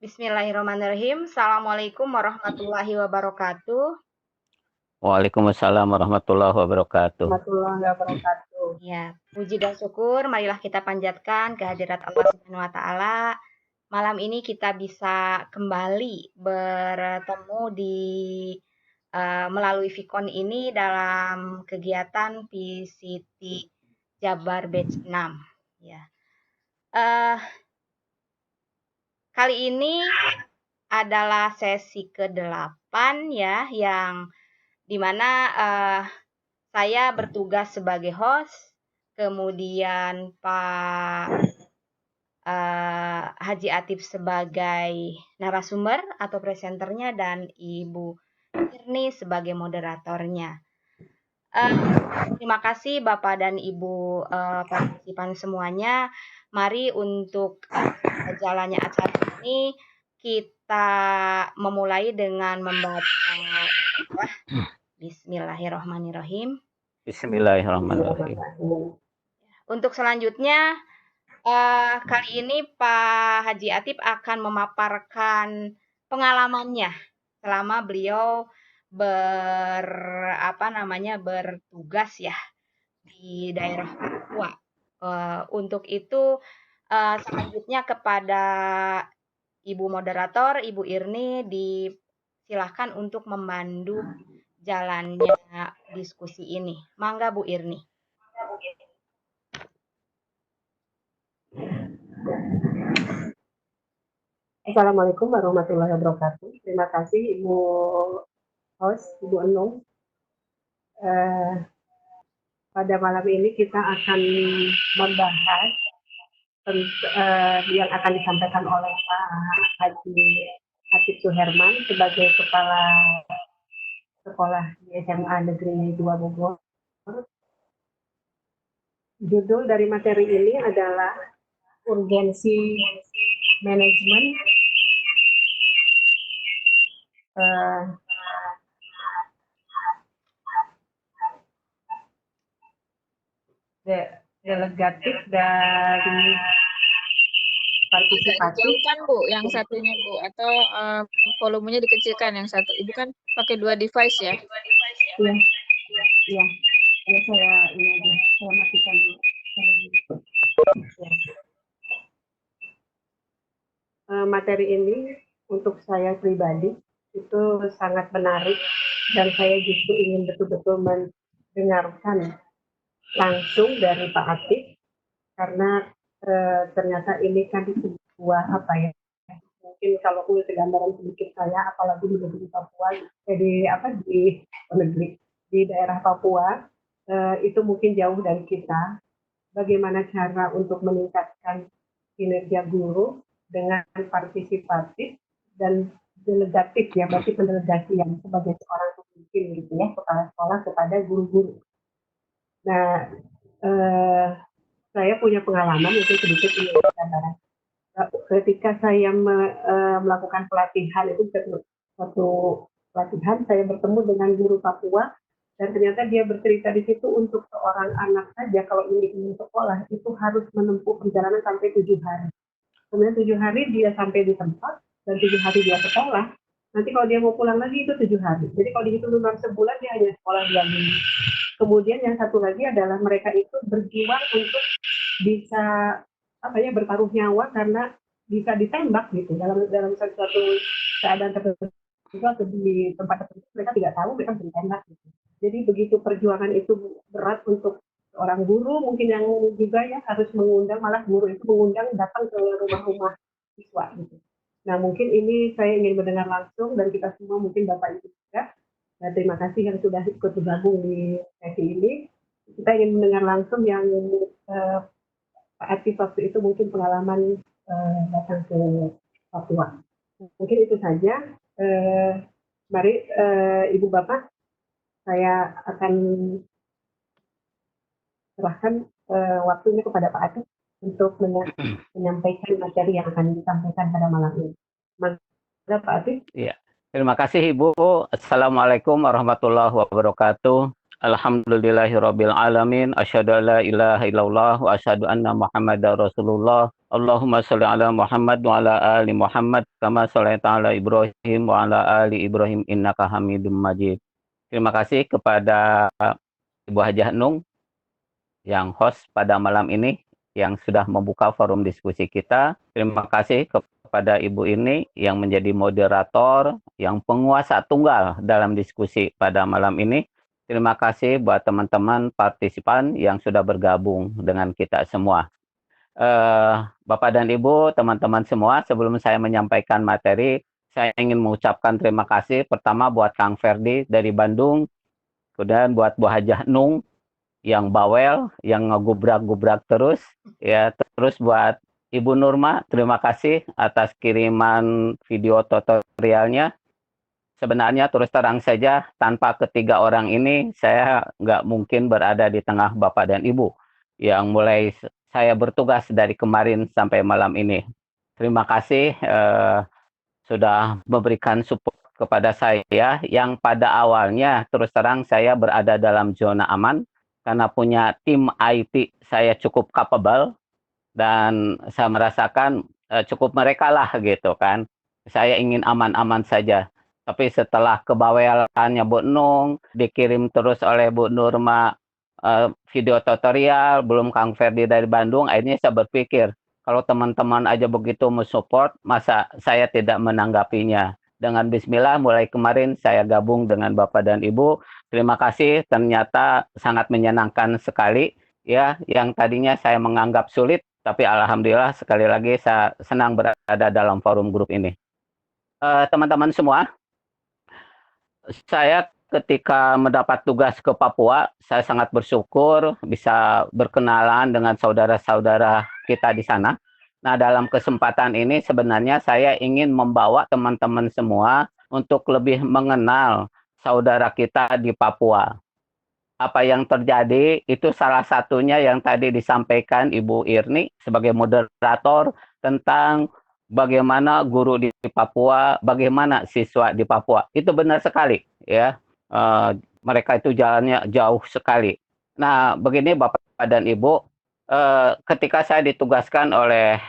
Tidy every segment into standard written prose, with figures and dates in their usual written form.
Bismillahirrahmanirrahim. Assalamualaikum warahmatullahi wabarakatuh. Waalaikumsalam warahmatullahi wabarakatuh. Warahmatullahi wabarakatuh. Ya, puji dan syukur marilah kita panjatkan kehadirat Allah Subhanahu wa taala. Malam ini kita bisa kembali bertemu di melalui Vicon ini dalam kegiatan PCT Jabar Batch 6 ya. Kali ini adalah sesi ke-8 ya, yang dimana saya bertugas sebagai host, kemudian Pak Haji Atif sebagai narasumber atau presenternya, dan Ibu Irni sebagai moderatornya. Terima kasih Bapak dan Ibu partisipan semuanya. Mari untuk jalannya acara ini kita memulai dengan membaca Bismillahirrahmanirrahim. Bismillahirrahmanirrahim. Untuk selanjutnya, kali ini Pak Haji Atif akan memaparkan pengalamannya selama beliau bertugas ya di daerah Papua. Untuk itu selanjutnya kepada Ibu moderator, Ibu Irni, disilahkan untuk memandu jalannya diskusi ini. Mangga Bu Irni. Assalamualaikum warahmatullahi wabarakatuh. Terima kasih Ibu host, Ibu Enung. Pada malam ini kita akan membahas yang akan disampaikan oleh Pak Haji Atif Suherman sebagai Kepala Sekolah di SMA Negeri 2 Bogor. Judul dari materi ini adalah urgensi manajemen delegatif dari partisipatif. Dijauhkan Bu, yang satunya Bu, atau volumenya dikecilkan yang satu. Ibu kan pakai 2 device ya? Iya, saya matikan dulu. Materi ini untuk saya pribadi itu sangat menarik, dan saya justru ingin betul-betul mendengarkan langsung dari Pak Atif, karena ternyata ini kan sebuah mungkin kalau punya gambaran sedikit saya, apalagi di Papua, di daerah Papua, itu mungkin jauh dari kita. Bagaimana cara untuk meningkatkan kinerja guru dengan partisipatif dan delegatif ya, berarti pendelegasian sebagai seorang pemimpin gitu ya, kepala sekolah kepada guru-guru. Nah, saya punya pengalaman itu sedikit ini gambaran. Ketika saya melakukan pelatihan, itu satu pelatihan saya bertemu dengan guru Papua, dan ternyata dia bercerita di situ untuk seorang anak saja kalau ingin sekolah itu harus menempuh perjalanan sampai 7 hari. Kemudian 7 hari dia sampai di tempat dan 7 hari dia sekolah. Nanti kalau dia mau pulang lagi itu 7 hari. Jadi kalau dihitung dalam sebulan dia hanya sekolah 2 minggu. Kemudian yang satu lagi adalah mereka itu berjuang untuk bisa bertaruh nyawa karena bisa ditembak gitu dalam suatu keadaan tertentu atau di tempat tertentu mereka tidak tahu mereka ditembak gitu. Jadi begitu perjuangan itu berat untuk seorang guru, mungkin yang juga ya harus mengundang, malah guru itu mengundang datang ke rumah-rumah siswa gitu. Nah mungkin ini saya ingin mendengar langsung dan kita semua, mungkin Bapak Ibu juga. Nah, terima kasih yang sudah ikut bergabung di sesi ini. Kita ingin mendengar langsung yang Pak Atif waktu itu mungkin pengalaman datang ke Papua. Mungkin itu saja. Mari Ibu Bapak, saya akan serahkan waktunya kepada Pak Atif untuk menyampaikan materi yang akan disampaikan pada malam ini. Maka Pak Atif. Iya. Terima kasih Ibu. Assalamualaikum warahmatullahi wabarakatuh. Alhamdulillahirabbil alamin. Asyhadu an la ilaha illallah wa asyhadu anna Muhammadar Rasulullah. Allahumma shalli ala Muhammad wa ala ali Muhammad kama shallaita ala Ibrahim wa ala ali Ibrahim innaka Hamidum Majid. Terima kasih kepada Ibu Hajah Nung yang host pada malam ini yang sudah membuka forum diskusi kita. Terima kasih kepada Ibu ini yang menjadi moderator, yang penguasa tunggal dalam diskusi pada malam ini. Terima kasih buat teman-teman partisipan yang sudah bergabung dengan kita semua. Bapak dan Ibu, teman-teman semua, sebelum saya menyampaikan materi, saya ingin mengucapkan terima kasih pertama buat Kang Ferdi dari Bandung, kemudian buat Bu Hajah Nung yang bawel, yang ngegubrak-gubrak terus, ya, terus buat Ibu Nurma, terima kasih atas kiriman video tutorialnya. Sebenarnya terus terang saja, tanpa ketiga orang ini, saya nggak mungkin berada di tengah Bapak dan Ibu yang mulai saya bertugas dari kemarin sampai malam ini. Terima kasih sudah memberikan support kepada saya yang pada awalnya terus terang saya berada dalam zona aman karena punya tim IT saya cukup capable dan saya merasakan cukup mereka lah gitu kan. Saya ingin aman-aman saja. Tapi setelah kebawelannya Bu Nung, dikirim terus oleh Bu Nurma video tutorial, belum Kang Ferdi dari Bandung, akhirnya saya berpikir, kalau teman-teman aja begitu mensupport, masa saya tidak menanggapinya. Dengan bismillah, mulai kemarin saya gabung dengan Bapak dan Ibu. Terima kasih, ternyata sangat menyenangkan sekali. Ya, yang tadinya saya menganggap sulit, tapi alhamdulillah sekali lagi saya senang berada dalam forum grup ini. Teman-teman semua, saya ketika mendapat tugas ke Papua, saya sangat bersyukur bisa berkenalan dengan saudara-saudara kita di sana. Nah, dalam kesempatan ini sebenarnya saya ingin membawa teman-teman semua untuk lebih mengenal saudara kita di Papua. Apa yang terjadi itu salah satunya yang tadi disampaikan Ibu Irni sebagai moderator tentang bagaimana guru di Papua, bagaimana siswa di Papua. Itu benar sekali, ya. Mereka itu jalannya jauh sekali. Nah, begini Bapak dan Ibu, ketika saya ditugaskan oleh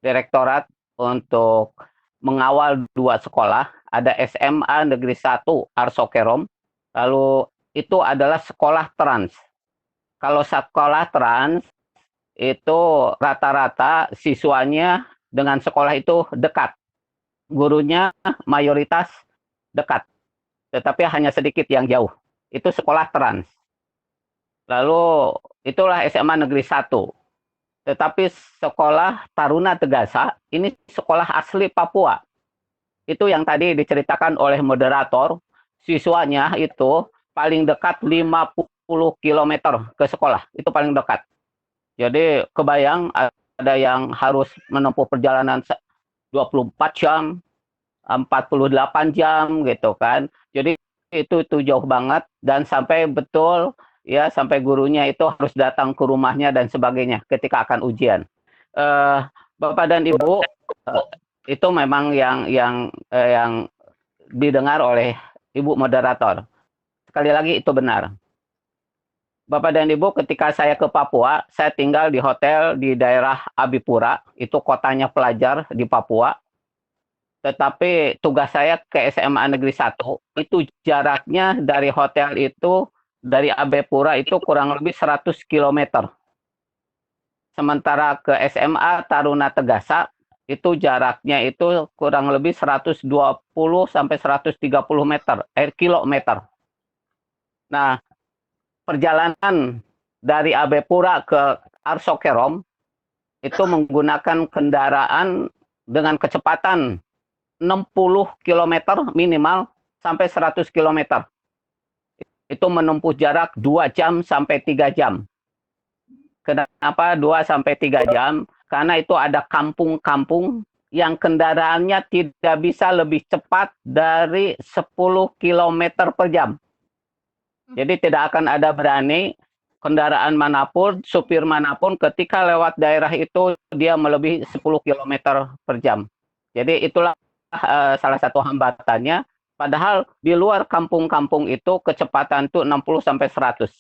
Direktorat untuk mengawal 2 sekolah, ada SMA Negeri 1 Arsokerom, lalu itu adalah sekolah trans. Kalau sekolah trans, itu rata-rata siswanya dengan sekolah itu dekat. Gurunya mayoritas dekat. Tetapi hanya sedikit yang jauh. Itu sekolah trans. Lalu itulah SMA Negeri 1. Tetapi sekolah Taruna Tegasa, ini sekolah asli Papua. Itu yang tadi diceritakan oleh moderator, siswanya itu paling dekat 50 km ke sekolah. Itu paling dekat. Jadi kebayang ada yang harus menempuh perjalanan 24 jam, 48 jam gitu kan. Jadi itu jauh banget dan sampai betul ya sampai gurunya itu harus datang ke rumahnya dan sebagainya ketika akan ujian. Bapak dan Ibu, itu memang yang didengar oleh Ibu moderator. Sekali lagi itu benar. Bapak dan Ibu, ketika saya ke Papua, saya tinggal di hotel di daerah Abipura, itu kotanya pelajar di Papua. Tetapi tugas saya ke SMA Negeri 1, itu jaraknya dari hotel itu, dari Abipura itu kurang lebih 100 km. Sementara ke SMA Taruna Tegasa, itu jaraknya itu kurang lebih 120 sampai 130 kilometer. Nah, perjalanan dari Abipura ke Arsokerom itu menggunakan kendaraan dengan kecepatan 60 km minimal sampai 100 km. Itu menempuh jarak 2 jam sampai 3 jam. Kenapa 2 sampai 3 jam? Karena itu ada kampung-kampung yang kendaraannya tidak bisa lebih cepat dari 10 km per jam. Jadi tidak akan ada berani kendaraan manapun, supir manapun ketika lewat daerah itu dia melebihi 10 km per jam. Jadi itulah salah satu hambatannya. Padahal di luar kampung-kampung itu kecepatan tuh 60 sampai 100.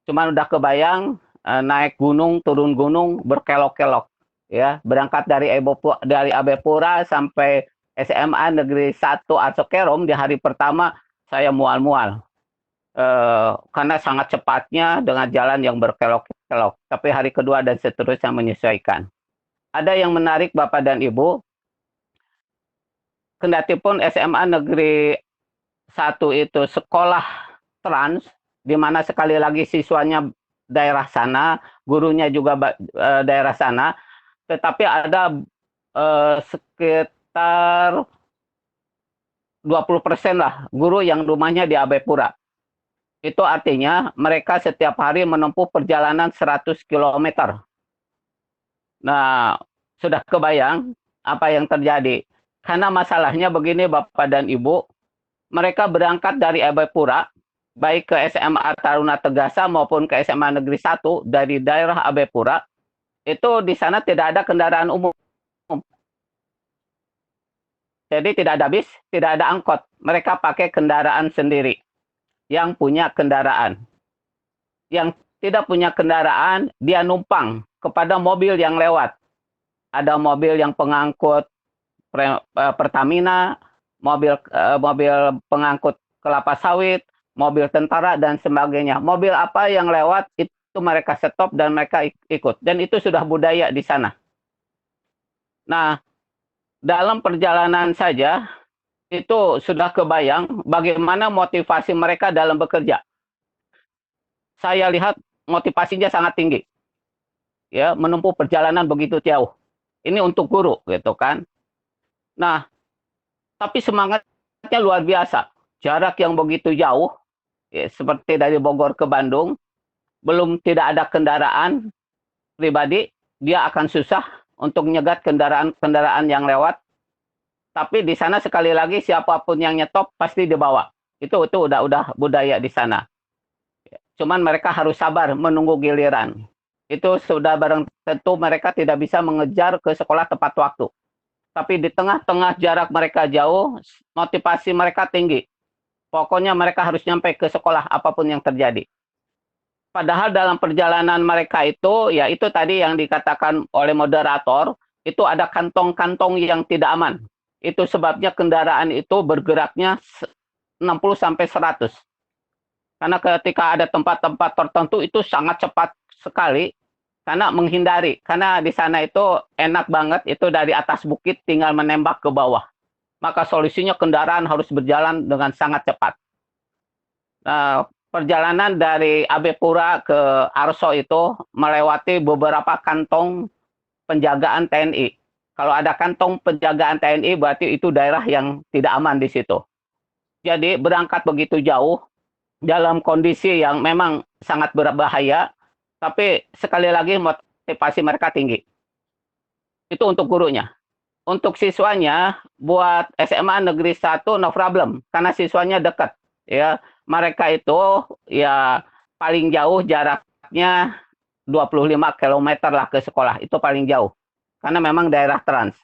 Cuman udah kebayang naik gunung, turun gunung berkelok-kelok ya. Berangkat dari Abepura sampai SMA Negeri 1 Arsokerom di hari pertama saya mual-mual. Karena sangat cepatnya dengan jalan yang berkelok-kelok. Tapi hari kedua dan seterusnya menyesuaikan. Ada yang menarik Bapak dan Ibu, kendatipun SMA Negeri 1 itu sekolah trans, di mana sekali lagi siswanya daerah sana, gurunya juga daerah sana, tetapi ada sekitar 20% lah guru yang rumahnya di Abepura. Itu artinya mereka setiap hari menempuh perjalanan 100 km. Nah, sudah kebayang apa yang terjadi. Karena masalahnya begini Bapak dan Ibu, mereka berangkat dari Abepura, baik ke SMA Taruna Tegasa maupun ke SMA Negeri 1 dari daerah Abepura, itu di sana tidak ada kendaraan umum. Jadi tidak ada bis, tidak ada angkot. Mereka pakai kendaraan sendiri. Yang punya kendaraan. Yang tidak punya kendaraan, dia numpang kepada mobil yang lewat. Ada mobil yang pengangkut Pertamina, mobil pengangkut kelapa sawit, mobil tentara, dan sebagainya. Mobil apa yang lewat, itu mereka stop dan mereka ikut. Dan itu sudah budaya di sana. Nah, dalam perjalanan saja, itu sudah kebayang bagaimana motivasi mereka dalam bekerja. Saya lihat motivasinya sangat tinggi. Ya, menempuh perjalanan begitu jauh. Ini untuk guru, gitu kan. Nah, tapi semangatnya luar biasa. Jarak yang begitu jauh, ya, seperti dari Bogor ke Bandung, belum tidak ada kendaraan pribadi, dia akan susah untuk menyegat kendaraan yang lewat. Tapi di sana sekali lagi siapapun yang nyetop pasti dibawa. Itu udah budaya di sana. Cuman mereka harus sabar menunggu giliran. Itu sudah barang tentu mereka tidak bisa mengejar ke sekolah tepat waktu. Tapi di tengah-tengah jarak mereka jauh, motivasi mereka tinggi. Pokoknya mereka harus nyampe ke sekolah apapun yang terjadi. Padahal dalam perjalanan mereka itu, ya itu tadi yang dikatakan oleh moderator, itu ada kantong-kantong yang tidak aman. Itu sebabnya kendaraan itu bergeraknya 60 sampai 100. Karena ketika ada tempat-tempat tertentu itu sangat cepat sekali karena menghindari. Karena di sana itu enak banget, itu dari atas bukit tinggal menembak ke bawah. Maka solusinya kendaraan harus berjalan dengan sangat cepat. Nah, perjalanan dari Abepura ke Arso itu melewati beberapa kantong penjagaan TNI. Kalau ada kantong penjagaan TNI berarti itu daerah yang tidak aman di situ. Jadi berangkat begitu jauh dalam kondisi yang memang sangat berbahaya, tapi sekali lagi motivasi mereka tinggi. Itu untuk gurunya. Untuk siswanya, buat SMA Negeri 1 no problem, karena siswanya dekat. Ya, mereka itu ya paling jauh jaraknya 25 km lah ke sekolah, itu paling jauh. Karena memang daerah trans.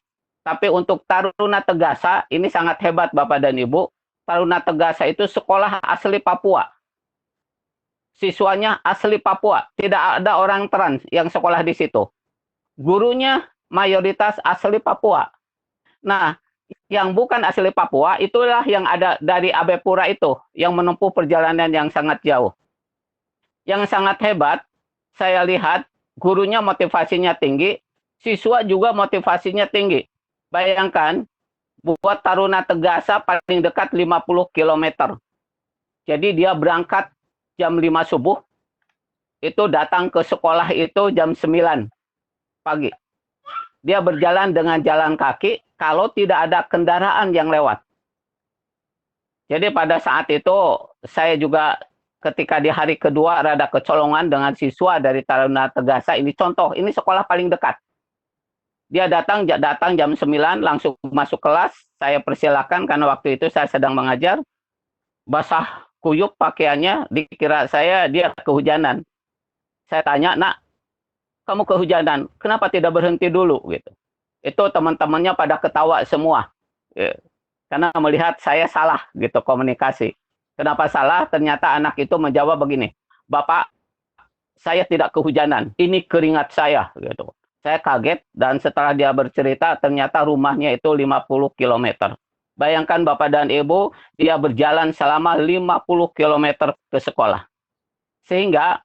Tapi untuk Taruna Tegasa, ini sangat hebat Bapak dan Ibu. Taruna Tegasa itu sekolah asli Papua. Siswanya asli Papua. Tidak ada orang trans yang sekolah di situ. Gurunya mayoritas asli Papua. Nah, yang bukan asli Papua, itulah yang ada dari Abepura itu, yang menempuh perjalanan yang sangat jauh. Yang sangat hebat, saya lihat gurunya motivasinya tinggi, siswa juga motivasinya tinggi. Bayangkan, buat Taruna Tegasa paling dekat 50 km. Jadi dia berangkat jam 5 subuh, itu datang ke sekolah itu jam 9 pagi. Dia berjalan dengan jalan kaki kalau tidak ada kendaraan yang lewat. Jadi pada saat itu saya juga ketika di hari kedua rada kecolongan dengan siswa dari Taruna Tegasa. Ini contoh, ini sekolah paling dekat. Dia datang jam 9 langsung masuk kelas. Saya persilakan karena waktu itu saya sedang mengajar. Basah kuyup pakaiannya, dikira saya dia kehujanan. Saya tanya, "Nak, kamu kehujanan, kenapa tidak berhenti dulu?" Gitu. Itu teman-temannya pada ketawa semua. karena melihat saya salah gitu komunikasi. Kenapa salah? Ternyata anak itu menjawab begini, Bapak, saya tidak kehujanan, ini keringat saya gitu. Saya kaget dan setelah dia bercerita ternyata rumahnya itu 50 km. Bayangkan Bapak dan Ibu, dia berjalan selama 50 km ke sekolah. Sehingga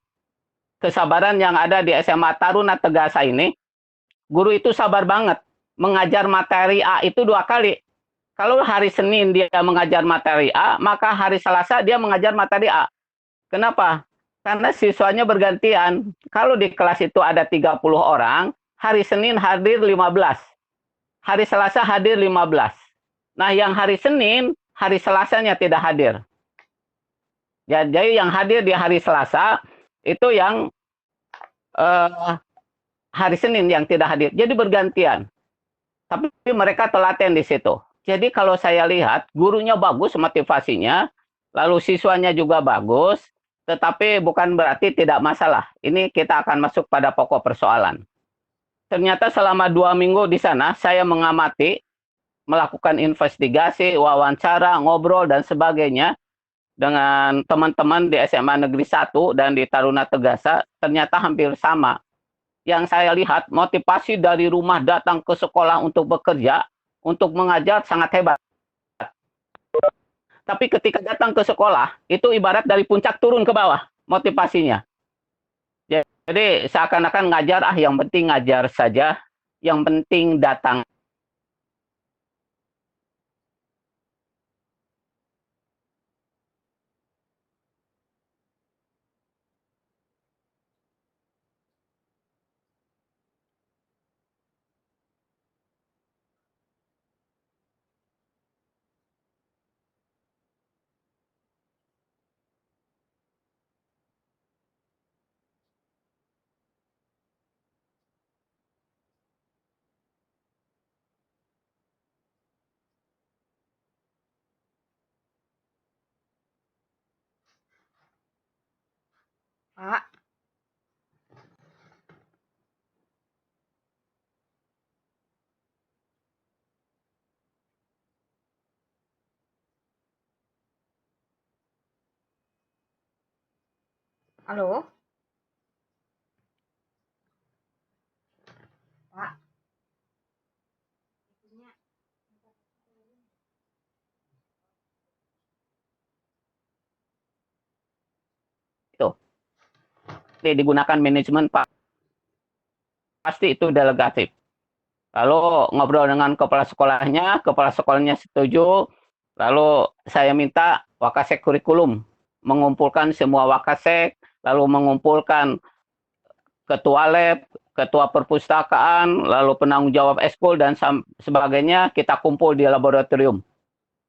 kesabaran yang ada di SMA Taruna Tegasa ini, guru itu sabar banget. Mengajar materi A itu 2 kali. Kalau hari Senin dia mengajar materi A, maka hari Selasa dia mengajar materi A. Kenapa? Karena siswanya bergantian. Kalau di kelas itu ada 30 orang, hari Senin hadir 15. Hari Selasa hadir 15. Nah, yang hari Senin, hari Selasanya tidak hadir. Ya, jadi yang hadir di hari Selasa, itu yang hari Senin yang tidak hadir. Jadi bergantian. Tapi mereka telaten di situ. Jadi kalau saya lihat, gurunya bagus motivasinya, lalu siswanya juga bagus, tetapi bukan berarti tidak masalah. Ini kita akan masuk pada pokok persoalan. Ternyata selama 2 minggu di sana, saya mengamati, melakukan investigasi, wawancara, ngobrol, dan sebagainya dengan teman-teman di SMA Negeri 1 dan di Taruna Tegasa, ternyata hampir sama. Yang saya lihat, motivasi dari rumah datang ke sekolah untuk bekerja, untuk mengajar sangat hebat. Tapi ketika datang ke sekolah, itu ibarat dari puncak turun ke bawah motivasinya. Jadi seakan-akan ngajar, yang penting ngajar saja, yang penting datang. Pak, halo? Pak, Itu. Digunakan manajemen, Pak. Pasti itu delegatif. Lalu ngobrol dengan kepala sekolahnya setuju, lalu saya minta Wakasek kurikulum, mengumpulkan semua Wakasek, lalu mengumpulkan ketua lab, ketua perpustakaan, lalu penanggung jawab ekskul, dan sebagainya, kita kumpul di laboratorium.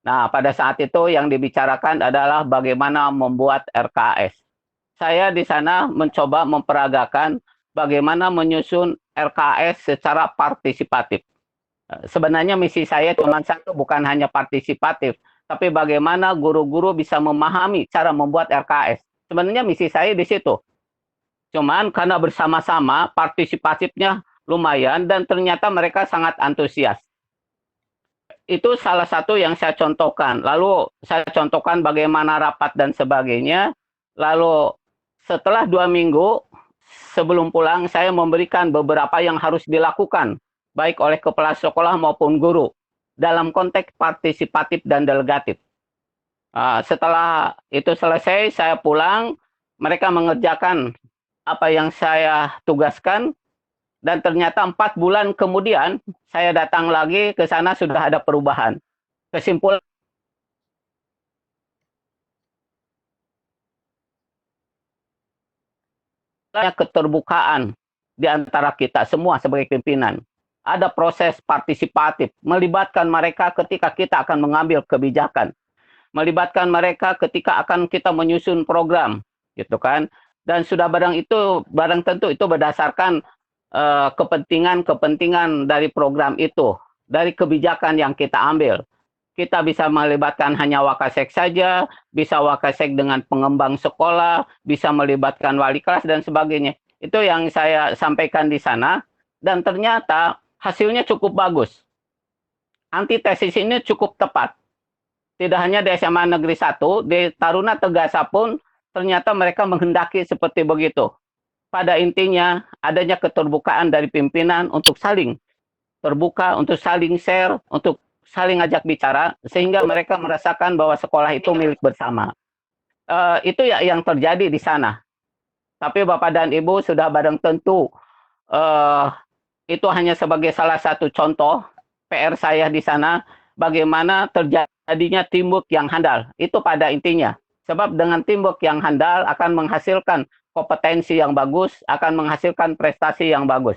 Nah, pada saat itu yang dibicarakan adalah bagaimana membuat RKS. Saya di sana mencoba memperagakan bagaimana menyusun RKS secara partisipatif. Sebenarnya misi saya cuma satu, bukan hanya partisipatif, tapi bagaimana guru-guru bisa memahami cara membuat RKS. Sebenarnya misi saya di situ. Cuman karena bersama-sama partisipatifnya lumayan dan ternyata mereka sangat antusias. Itu salah satu yang saya contohkan. Lalu saya contohkan bagaimana rapat dan sebagainya. Lalu setelah 2 minggu sebelum pulang, saya memberikan beberapa yang harus dilakukan, baik oleh kepala sekolah maupun guru, dalam konteks partisipatif dan delegatif. Setelah itu selesai, saya pulang, mereka mengerjakan apa yang saya tugaskan, dan ternyata 4 bulan kemudian, saya datang lagi ke sana sudah ada perubahan. Kesimpulan, keterbukaan di antara kita semua sebagai pimpinan. Ada proses partisipatif, melibatkan mereka ketika kita akan mengambil kebijakan, melibatkan mereka ketika akan kita menyusun program, gitu kan? Dan sudah barang tentu itu berdasarkan kepentingan dari program itu, dari kebijakan yang kita ambil. Kita bisa melibatkan hanya Wakasek saja, bisa Wakasek dengan pengembang sekolah, bisa melibatkan wali kelas dan sebagainya. Itu yang saya sampaikan di sana, dan ternyata hasilnya cukup bagus. Antitesis ini cukup tepat. Tidak hanya di SMA Negeri 1, di Taruna Tegasa pun ternyata mereka menghendaki seperti begitu. Pada intinya, adanya keterbukaan dari pimpinan untuk saling terbuka, untuk saling share, untuk saling ajak bicara, sehingga mereka merasakan bahwa sekolah itu milik bersama. Itu ya yang terjadi di sana. Tapi Bapak dan Ibu sudah barang tentu, itu hanya sebagai salah satu contoh PR saya di sana, bagaimana terjadinya teamwork yang handal. Itu pada intinya. Sebab dengan teamwork yang handal akan menghasilkan kompetensi yang bagus, akan menghasilkan prestasi yang bagus.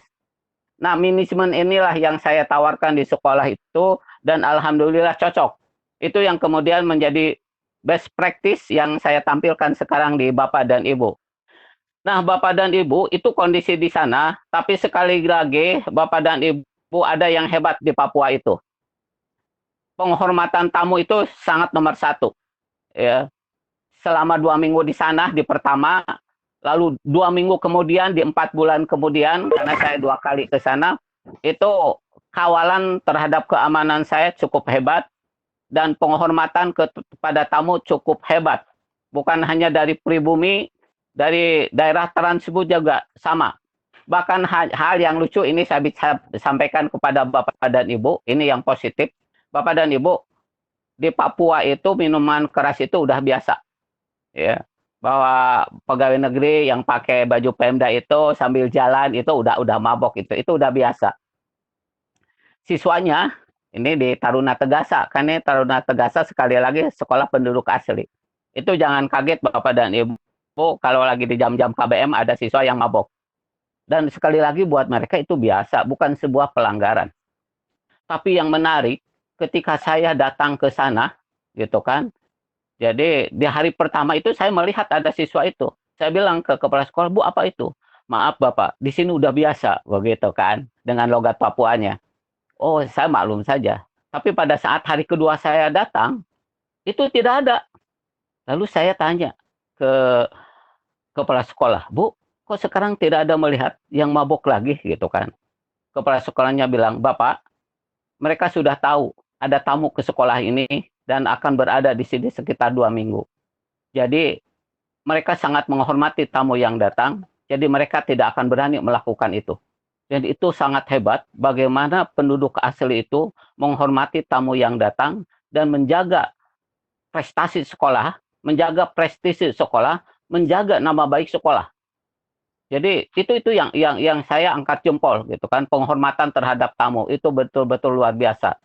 Nah, manajemen inilah yang saya tawarkan di sekolah itu, dan alhamdulillah cocok. Itu yang kemudian menjadi best practice yang saya tampilkan sekarang di Bapak dan Ibu. Nah, Bapak dan Ibu, itu kondisi di sana, tapi sekali lagi Bapak dan Ibu ada yang hebat di Papua itu. Penghormatan tamu itu sangat nomor satu. Ya. Selama 2 minggu di sana, di pertama, lalu 2 minggu kemudian, di 4 bulan kemudian, karena saya 2 kali ke sana, itu kawalan terhadap keamanan saya cukup hebat, dan penghormatan kepada tamu cukup hebat. Bukan hanya dari pribumi, dari daerah tersebut juga sama. Bahkan hal yang lucu ini saya bisa sampaikan kepada Bapak dan Ibu, ini yang positif. Bapak dan Ibu, di Papua itu minuman keras itu udah biasa. Ya, bahwa pegawai negeri yang pakai baju Pemda itu sambil jalan itu udah mabok itu udah biasa. Siswanya ini di Taruna Tegasa, kan ini Taruna Tegasa sekali lagi sekolah penduduk asli. Itu jangan kaget Bapak dan Ibu kalau lagi di jam-jam KBM ada siswa yang mabok. Dan sekali lagi buat mereka itu biasa, bukan sebuah pelanggaran. Tapi yang menarik ketika saya datang ke sana, gitu kan, jadi di hari pertama itu saya melihat ada siswa itu. Saya bilang ke kepala sekolah, Bu, apa itu? Maaf Bapak, di sini udah biasa, begitu kan, dengan logat Papuanya. Oh, saya maklum saja. Tapi pada saat hari kedua saya datang, itu tidak ada. Lalu saya tanya ke kepala sekolah, Bu, kok sekarang tidak ada melihat yang mabok lagi, gitu kan. Kepala sekolahnya bilang, Bapak, mereka sudah tahu ada tamu ke sekolah ini, dan akan berada di sini sekitar 2 minggu. Jadi mereka sangat menghormati tamu yang datang, jadi mereka tidak akan berani melakukan itu. Dan itu sangat hebat bagaimana penduduk asli itu menghormati tamu yang datang dan menjaga prestasi sekolah, menjaga prestisi sekolah, menjaga nama baik sekolah. Jadi itu yang saya angkat jempol gitu kan, penghormatan terhadap tamu itu betul-betul luar biasa.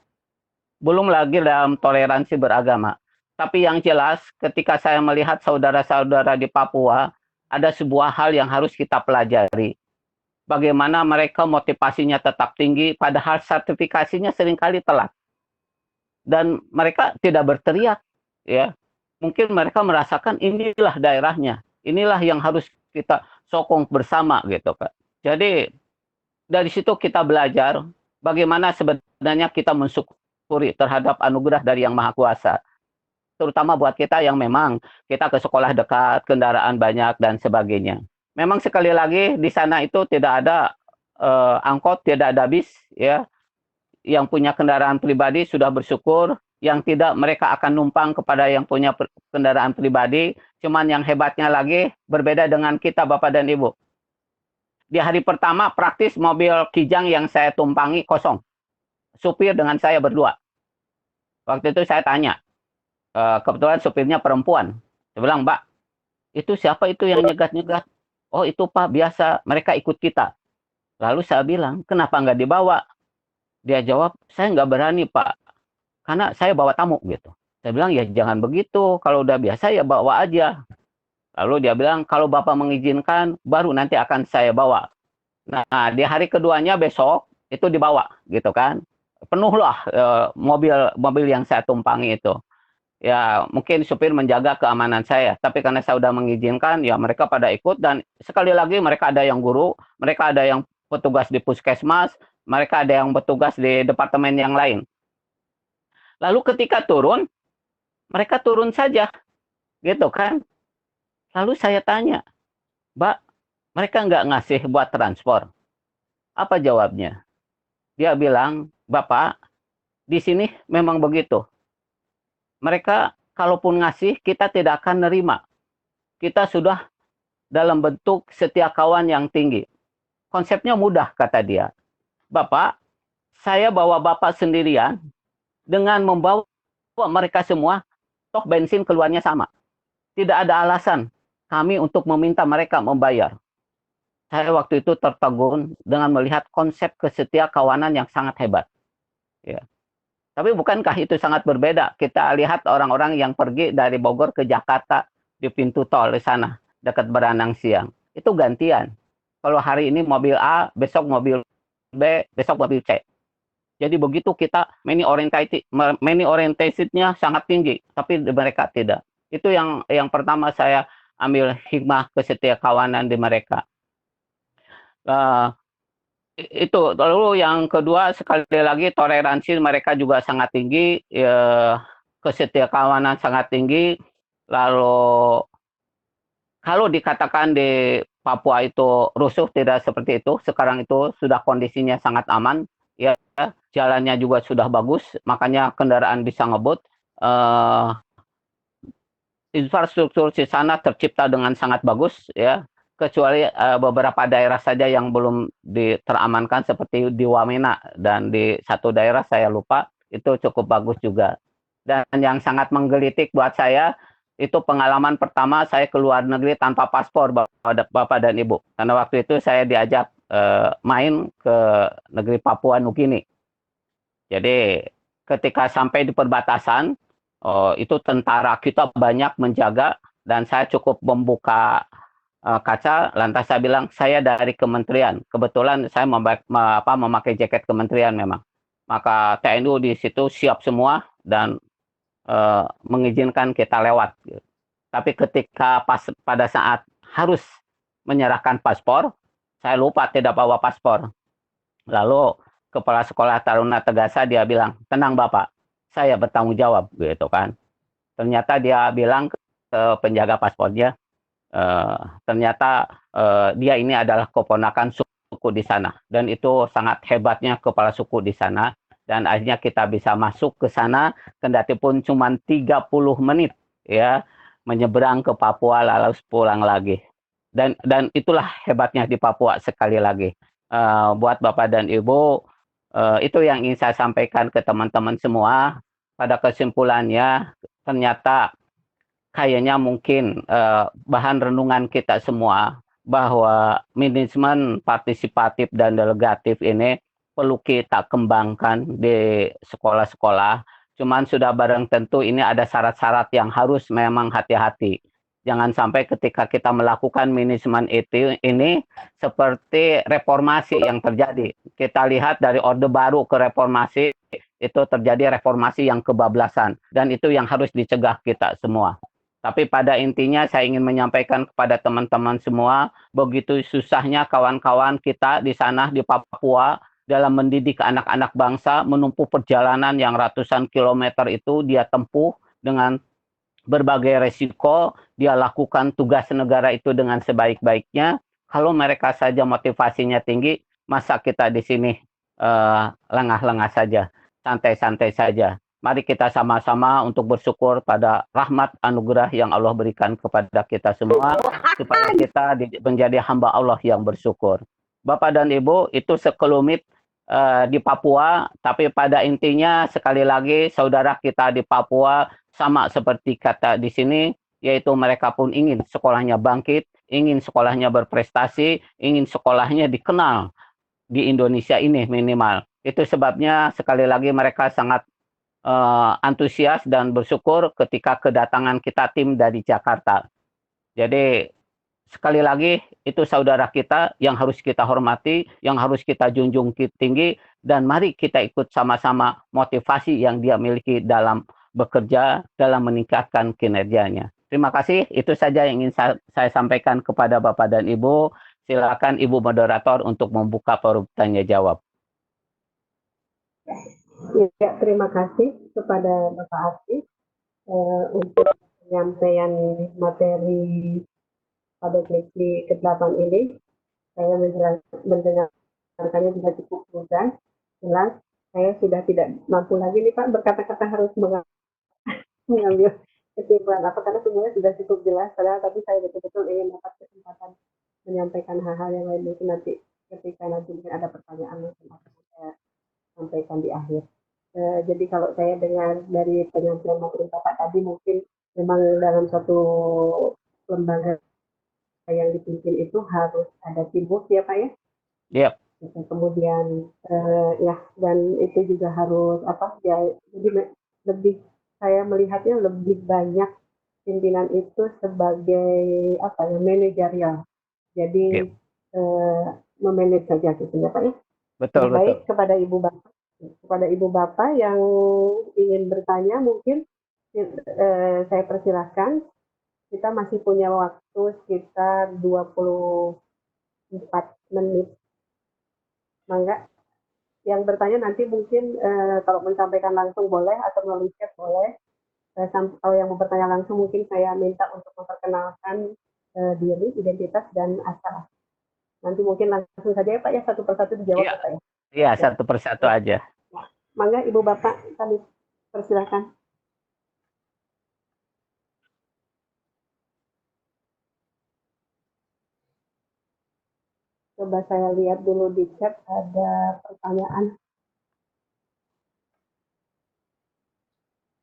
Belum lagi dalam toleransi beragama. Tapi yang jelas ketika saya melihat saudara-saudara di Papua, ada sebuah hal yang harus kita pelajari. Bagaimana mereka motivasinya tetap tinggi, padahal sertifikasinya seringkali telat. Dan mereka tidak berteriak. Ya. Mungkin mereka merasakan inilah daerahnya. Inilah yang harus kita sokong bersama gitu Pak. Jadi dari situ kita belajar bagaimana sebenarnya kita mensyukuri terhadap anugerah dari Yang Maha Kuasa. Terutama buat kita yang memang kita ke sekolah dekat, kendaraan banyak, dan sebagainya. Memang sekali lagi di sana itu tidak ada angkot, tidak ada bis. Ya. Yang punya kendaraan pribadi sudah bersyukur. Yang tidak, mereka akan numpang kepada yang punya kendaraan pribadi. Cuman yang hebatnya lagi, berbeda dengan kita Bapak dan Ibu. Di hari pertama praktis mobil Kijang yang saya tumpangi kosong. Supir dengan saya berdua. Waktu itu saya tanya, kebetulan supirnya perempuan. Saya bilang, Mbak, itu siapa itu yang nyegat-nyegat? Oh itu Pak, biasa, mereka ikut kita. Lalu saya bilang, kenapa nggak dibawa? Dia jawab, saya nggak berani Pak, karena saya bawa tamu gitu. Saya bilang, ya jangan begitu, kalau udah biasa ya bawa aja. Lalu dia bilang, kalau Bapak mengizinkan, baru nanti akan saya bawa. Nah, di hari keduanya besok, itu dibawa, gitu kan. Penuhlah mobil yang saya tumpangi itu. Ya, mungkin supir menjaga keamanan saya. Tapi karena saya sudah mengizinkan, ya mereka pada ikut. Dan sekali lagi, mereka ada yang guru, mereka ada yang petugas di puskesmas, mereka ada yang bertugas di departemen yang lain. Lalu ketika turun, mereka turun saja, gitu kan. Lalu saya tanya, Mbak, mereka nggak ngasih buat transport? Apa jawabnya? Dia bilang, Bapak, di sini memang begitu. Mereka kalaupun ngasih, kita tidak akan nerima. Kita sudah dalam bentuk setia kawan yang tinggi. Konsepnya mudah, kata dia. Bapak, saya bawa Bapak sendirian dengan membawa mereka semua, toh bensin keluarnya sama. Tidak ada alasan kami untuk meminta mereka membayar. Saya waktu itu tertegun dengan melihat konsep kesetia kawanan yang sangat hebat. Ya. Tapi bukankah itu sangat berbeda? Kita lihat orang-orang yang pergi dari Bogor ke Jakarta di pintu tol di sana, dekat Beranang Siang. Itu gantian. Kalau hari ini mobil A, besok mobil B, besok mobil C. Jadi begitu kita many oriented-nya sangat tinggi, tapi mereka tidak. Itu yang pertama saya ambil hikmah kesetia kawanan di mereka. Itu lalu yang kedua, sekali lagi toleransi mereka juga sangat tinggi, kesetia kawanan sangat tinggi. Lalu kalau dikatakan di Papua itu rusuh, tidak seperti itu. Sekarang itu sudah kondisinya sangat aman, ya, jalannya juga sudah bagus, makanya kendaraan bisa ngebut. Infrastruktur di sana tercipta dengan sangat bagus, ya, kecuali beberapa daerah saja yang belum teramankan seperti di Wamena, dan di satu daerah saya lupa, itu cukup bagus juga. Dan yang sangat menggelitik buat saya itu pengalaman pertama saya ke luar negeri tanpa paspor, Bapak dan Ibu. Karena waktu itu saya diajak main ke negeri Papua Nugini. Jadi ketika sampai di perbatasan, itu tentara kita banyak menjaga, dan saya cukup membuka kaca, lantas saya bilang, saya dari kementerian. Kebetulan saya memakai jaket kementerian memang. Maka TNI di situ siap semua dan mengizinkan kita lewat. Tapi ketika pada saat harus menyerahkan paspor, saya lupa tidak bawa paspor. Lalu kepala sekolah Taruna Tegasa dia bilang, tenang Bapak, saya bertanggung jawab, gitu kan. Ternyata dia bilang ke penjaga paspornya, ternyata dia ini adalah keponakan suku di sana, dan itu sangat hebatnya kepala suku di sana. Dan akhirnya kita bisa masuk ke sana, kendati pun cuma 30 menit, ya, menyeberang ke Papua lalu pulang lagi. Dan itulah hebatnya di Papua. Sekali lagi, buat Bapak dan Ibu, itu yang ingin saya sampaikan ke teman-teman semua. Pada kesimpulannya, ternyata kayaknya mungkin bahan renungan kita semua bahwa manajemen partisipatif dan delegatif ini perlu kita kembangkan di sekolah-sekolah. Cuman sudah barang tentu ini ada syarat-syarat yang harus memang hati-hati. Jangan sampai ketika kita melakukan manajemen itu ini seperti reformasi yang terjadi. Kita lihat dari Orde Baru ke reformasi, itu terjadi reformasi yang kebablasan. Dan itu yang harus dicegah kita semua. Tapi pada intinya saya ingin menyampaikan kepada teman-teman semua, begitu susahnya kawan-kawan kita di sana di Papua dalam mendidik anak-anak bangsa, menempuh perjalanan yang ratusan kilometer itu dia tempuh dengan berbagai resiko, dia lakukan tugas negara itu dengan sebaik-baiknya. Kalau mereka saja motivasinya tinggi, masa kita di sini lengah-lengah saja, santai-santai saja. Mari kita sama-sama untuk bersyukur pada rahmat anugerah yang Allah berikan kepada kita semua, supaya kita menjadi hamba Allah yang bersyukur. Bapak dan Ibu, itu sekelumit di Papua, tapi pada intinya sekali lagi saudara kita di Papua sama seperti kata di sini, yaitu mereka pun ingin sekolahnya bangkit, ingin sekolahnya berprestasi, ingin sekolahnya dikenal di Indonesia ini minimal. Itu sebabnya sekali lagi mereka sangat antusias dan bersyukur ketika kedatangan kita tim dari Jakarta. Jadi sekali lagi itu saudara kita yang harus kita hormati, yang harus kita junjung tinggi, dan mari kita ikut sama-sama motivasi yang dia miliki dalam bekerja, dalam meningkatkan kinerjanya. Terima kasih, itu saja yang ingin saya sampaikan kepada Bapak dan Ibu. Silakan Ibu moderator untuk membuka forum tanya jawab. Ya, terima kasih kepada Bapak Arti untuk penyampaian materi pada sesi ke-8 ini. Saya mendengarkannya sudah cukup mudah, jelas. Saya sudah tidak mampu lagi nih Pak berkata-kata, harus mengambil kesimpulan apa karena semuanya sudah cukup jelas padahal tapi saya betul-betul ingin dapat kesempatan menyampaikan hal-hal yang lain mungkin nanti ketika nanti mungkin ada pertanyaan mungkin akan saya sampaikan di akhir. Jadi kalau saya dengar dari penyampaian materi Bapak tadi mungkin memang dalam satu lembaga yang dipimpin itu harus ada teamwork ya Pak ya. Yep. Kemudian ya dan itu juga harus apa ya jadi lebih saya melihatnya lebih banyak pimpinan itu sebagai apa ya manajerial. Jadi Yep. memanage saja gitu ya Pak ya. Betul, Baik betul. kepada ibu bapak yang ingin bertanya mungkin saya persilahkan kita masih punya waktu sekitar 24 menit. Mangga yang bertanya nanti mungkin kalau menyampaikan langsung boleh atau melalui chat boleh. Kalau yang mau bertanya langsung mungkin saya minta untuk memperkenalkan diri, identitas dan asal. Nanti mungkin langsung saja ya Pak ya satu persatu dijawab Iya, ya Pak ya. iya, satu persatu aja. Mangga Ibu Bapak kami persilakan. Coba saya lihat dulu di chat ada pertanyaan.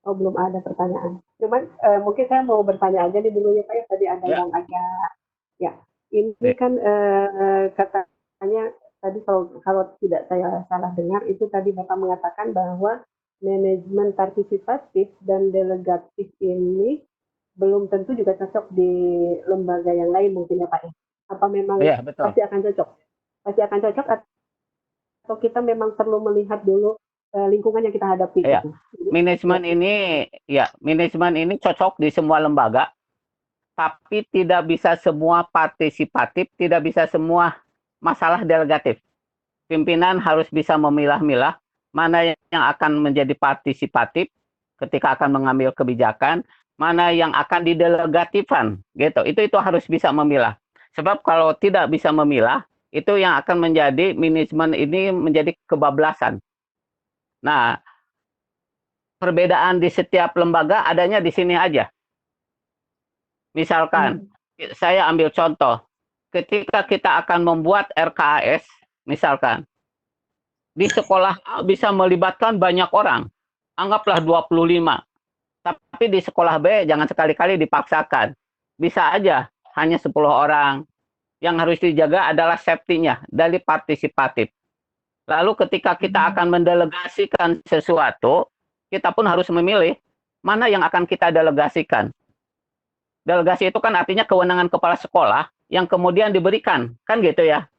Oh, belum ada pertanyaan. Cuman mungkin saya mau bertanya aja nih dulu ya Pak ya. Tadi ada Ya. yang agak ya. Ini Ya. kan katanya tadi kalau tidak saya salah dengar itu tadi Bapak mengatakan bahwa manajemen partisipatif dan delegatif ini belum tentu juga cocok di lembaga yang lain mungkin ya Pak ya. Apa memang Iya, betul. pasti akan cocok? Pasti akan cocok atau kita memang perlu melihat dulu lingkungan yang kita hadapi Iya. gitu. Manajemen ini cocok di semua lembaga, tapi tidak bisa semua partisipatif, tidak bisa semua masalah delegatif. Pimpinan harus bisa memilah-milah mana yang akan menjadi partisipatif ketika akan mengambil kebijakan, mana yang akan didelegatifkan, gitu. Itu harus bisa memilah. Sebab kalau tidak bisa memilah, itu yang akan menjadi manajemen ini menjadi kebablasan. Nah, perbedaan di setiap lembaga adanya di sini aja. Misalkan, saya ambil contoh, ketika kita akan membuat RKAS, misalkan, di sekolah A bisa melibatkan banyak orang, anggaplah 25. Tapi di sekolah B jangan sekali-kali dipaksakan. Bisa aja, hanya 10 orang. Yang harus dijaga adalah safety-nya dari partisipatif. Lalu ketika kita akan mendelegasikan sesuatu, kita pun harus memilih mana yang akan kita delegasikan. Delegasi itu kan artinya kewenangan kepala sekolah yang kemudian diberikan, kan gitu ya.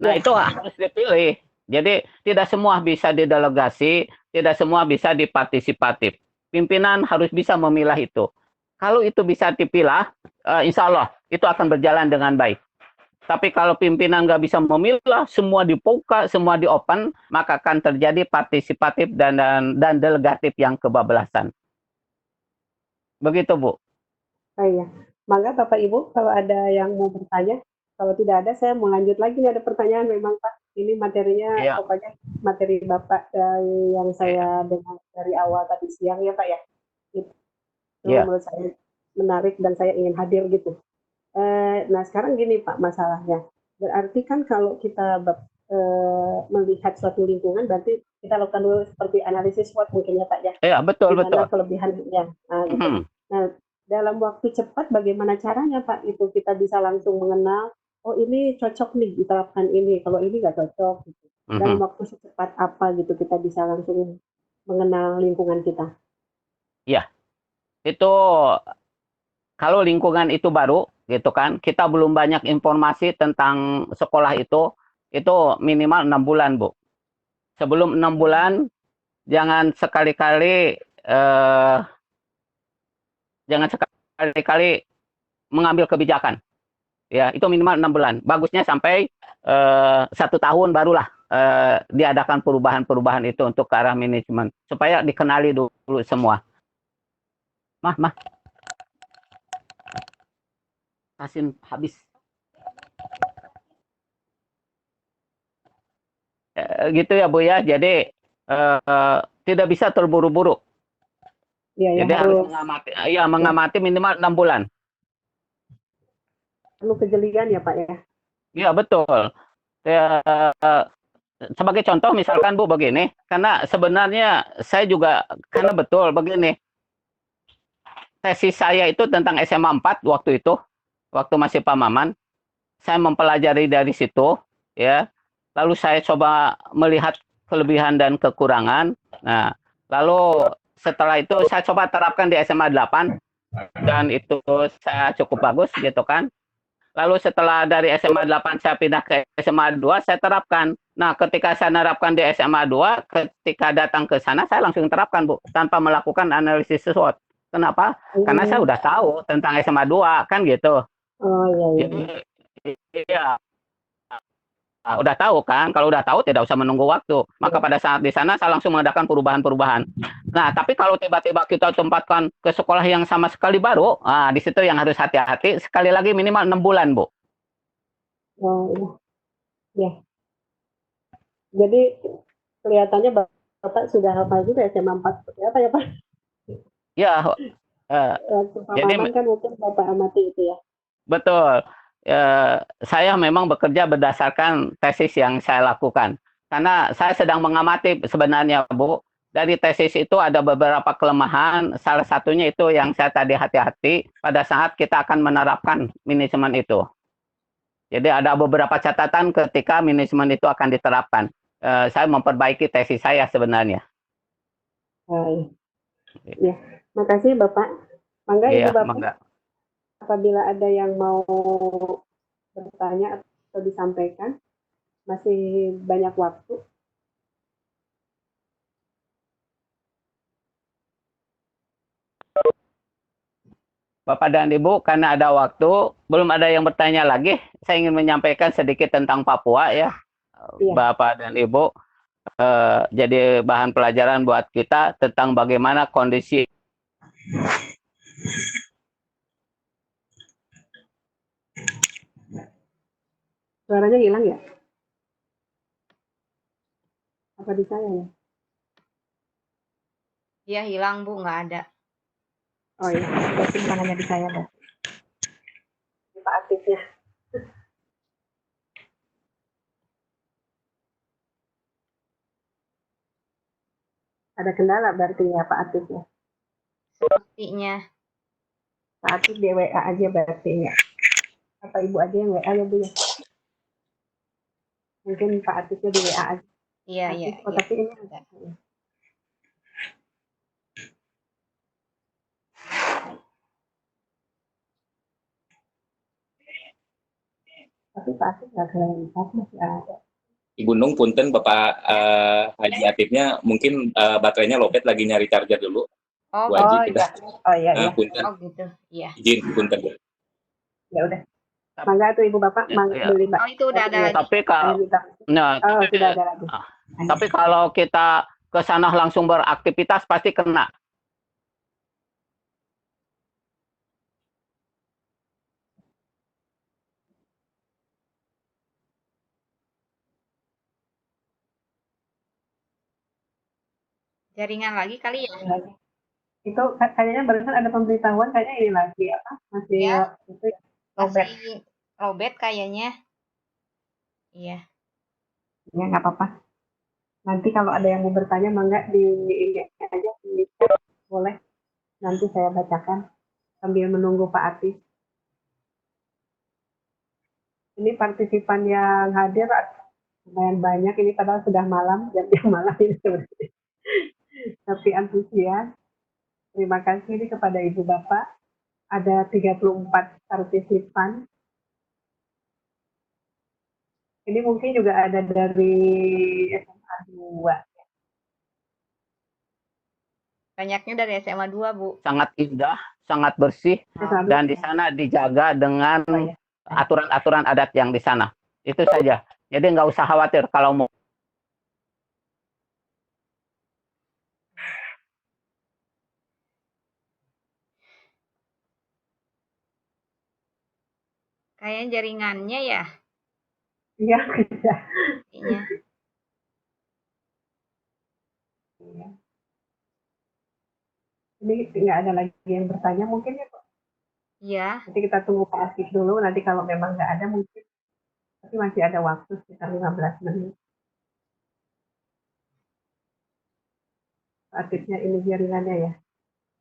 Nah, itu harus dipilih. Jadi tidak semua bisa didelegasi, tidak semua bisa dipartisipatif. Pimpinan harus bisa memilah itu. Kalau itu bisa dipilah, insya Allah itu akan berjalan dengan baik. Tapi kalau pimpinan nggak bisa memilah, semua dibuka, semua di-open, maka akan terjadi partisipatif dan delegatif yang kebablasan. Begitu, Bu. Oh iya. Mangga Bapak Ibu, kalau ada yang mau bertanya, kalau tidak ada saya mau lanjut lagi. Ada pertanyaan memang Pak. Ini materinya pokoknya materi Bapak yang saya dengar dari awal tadi siang ya Pak ya. Itu menurut saya menarik dan saya ingin hadir gitu. Nah sekarang gini Pak masalahnya. Berarti kan kalau kita melihat suatu lingkungan berarti kita lakukan dulu seperti analisis SWOT mungkin ya Pak ya. Iya, betul. Gimana kelebihannya. Nah, gitu. Nah, dalam waktu cepat bagaimana caranya Pak itu kita bisa langsung mengenal oh ini cocok nih diterapkan ini kalau ini nggak cocok gitu. Dalam waktu secepat apa gitu kita bisa langsung mengenal lingkungan kita. Ya, itu kalau lingkungan itu baru gitu kan, kita belum banyak informasi tentang sekolah itu minimal 6 bulan Bu. Sebelum 6 bulan jangan sekali-kali mengambil kebijakan. Ya, itu minimal 6 bulan. Bagusnya sampai 1 tahun barulah diadakan perubahan-perubahan itu untuk ke arah manajemen. Supaya dikenali dulu semua. Mah. Asin habis. Gitu ya Bu ya. Jadi tidak bisa terburu-buru. Iya, ya Jadi harus harus mengamati, ya ya, mengamati minimal 6 bulan. perlu kejelian ya Pak ya. Iya betul. Ya, sebagai contoh misalkan Bu begini, karena sebenarnya saya juga karena betul begini, tesis saya itu tentang SMA 4 waktu itu, waktu masih Pak Maman, saya mempelajari dari situ, ya. Lalu saya coba melihat kelebihan dan kekurangan. Nah, lalu setelah itu saya coba terapkan di SMA 8 dan itu saya cukup bagus gitu kan. Lalu setelah dari SMA 8 saya pindah ke SMA 2, saya terapkan. Nah, ketika saya menerapkan di SMA 2, ketika datang ke sana saya langsung terapkan, Bu, tanpa melakukan analisis SWOT. Kenapa? Karena saya Hmm. udah tahu tentang SMA 2 kan gitu. Oh iya, iya, Jadi iya. iya, udah tahu kan, kalau udah tahu tidak usah menunggu waktu. Maka pada saat di sana saya langsung mengadakan perubahan-perubahan. Nah, tapi kalau tiba-tiba kita tempatkan ke sekolah yang sama sekali baru, di situ yang harus hati-hati. Sekali lagi minimal 6 bulan, Bu. Oh iya. Ya. Jadi kelihatannya Bapak sudah hafal juga SMA 4 seperti apa ya Pak? Ya, eh, Waktu jadi pemahaman kan mungkin Bapak amati itu ya. betul. Saya memang bekerja berdasarkan tesis yang saya lakukan. Karena saya sedang mengamati sebenarnya, Bu. Dari tesis itu ada beberapa kelemahan. Salah satunya itu yang saya tadi hati-hati pada saat kita akan menerapkan manajemen itu. Jadi ada beberapa catatan ketika manajemen itu akan diterapkan. Saya memperbaiki tesis saya sebenarnya. Oh, iya. Ya. Makasih Bapak. Mangga Ibu Iya, Bapak, mangga. apabila ada yang mau bertanya atau disampaikan, masih banyak waktu. Bapak dan Ibu, karena ada waktu, belum ada yang bertanya lagi. Saya ingin menyampaikan sedikit tentang Papua ya, Iya. Bapak dan Ibu. Jadi bahan pelajaran buat kita tentang bagaimana kondisi. Suaranya hilang ya? Apa di saya ya? Iya hilang Bu, nggak ada. Oh iya, berarti bukan hanya di saya dah. Pak aktifnya. Ada kendala berarti ya Pak aktifnya. Sepertinya. Pak aktif di WA aja berarti ya. Apa Ibu aja yang WA ya Bu ya? Mungkin Pak aktifnya di WA aja. Iya, iya, Aktif. Oh iya. tapi ini Ada. tapi Pak aktif nggak kelihatan masih ada. Ibu Nung, punten Bapak Haji Atifnya mungkin baterainya lowbat, lagi nyari charger dulu. Oh, Bu Haji Oh kita. iya. Oh iya iya. Punten, oh gitu. Iya. izin punten. Ya udah. Mangga tuh Ibu Bapak Ya, beli Mbak. Oh itu udah ada lagi. tapi kalau nah, Oh sudah ada lagi. tapi kalau kita ke sana langsung beraktivitas pasti kena. Jaringan lagi kali ya. Itu kayaknya barusan ada pemberitahuan kayaknya ini lagi apa masih Ya, itu ya, lowbat. masih lowbat kayaknya. Iya. Ya nggak apa-apa. Nanti kalau ada yang mau bertanya mangga di ini aja di chat, boleh. Nanti saya bacakan sambil menunggu Pak Atif. Ini partisipan yang hadir lumayan banyak ini padahal sudah malam jam malam ini sebenarnya. Tapi antusias. Terima kasih ini kepada Ibu Bapak. Ada 34 partisipan. Ini mungkin juga ada dari SMA 2. Banyaknya dari SMA 2, Bu. Sangat indah, sangat bersih, SMA dan di sana dijaga dengan Oh, ya. aturan-aturan adat yang di sana. Itu saja. Jadi nggak usah khawatir kalau mau. Kayaknya jaringannya ya. Iya, Kayaknya. Ini nggak ada lagi yang bertanya mungkin ya Pak? Iya, Nanti kita tunggu Pak Atif dulu, nanti kalau memang nggak ada mungkin, tapi masih ada waktu sekitar 15 menit. Pak Atifnya ini jaringannya ya.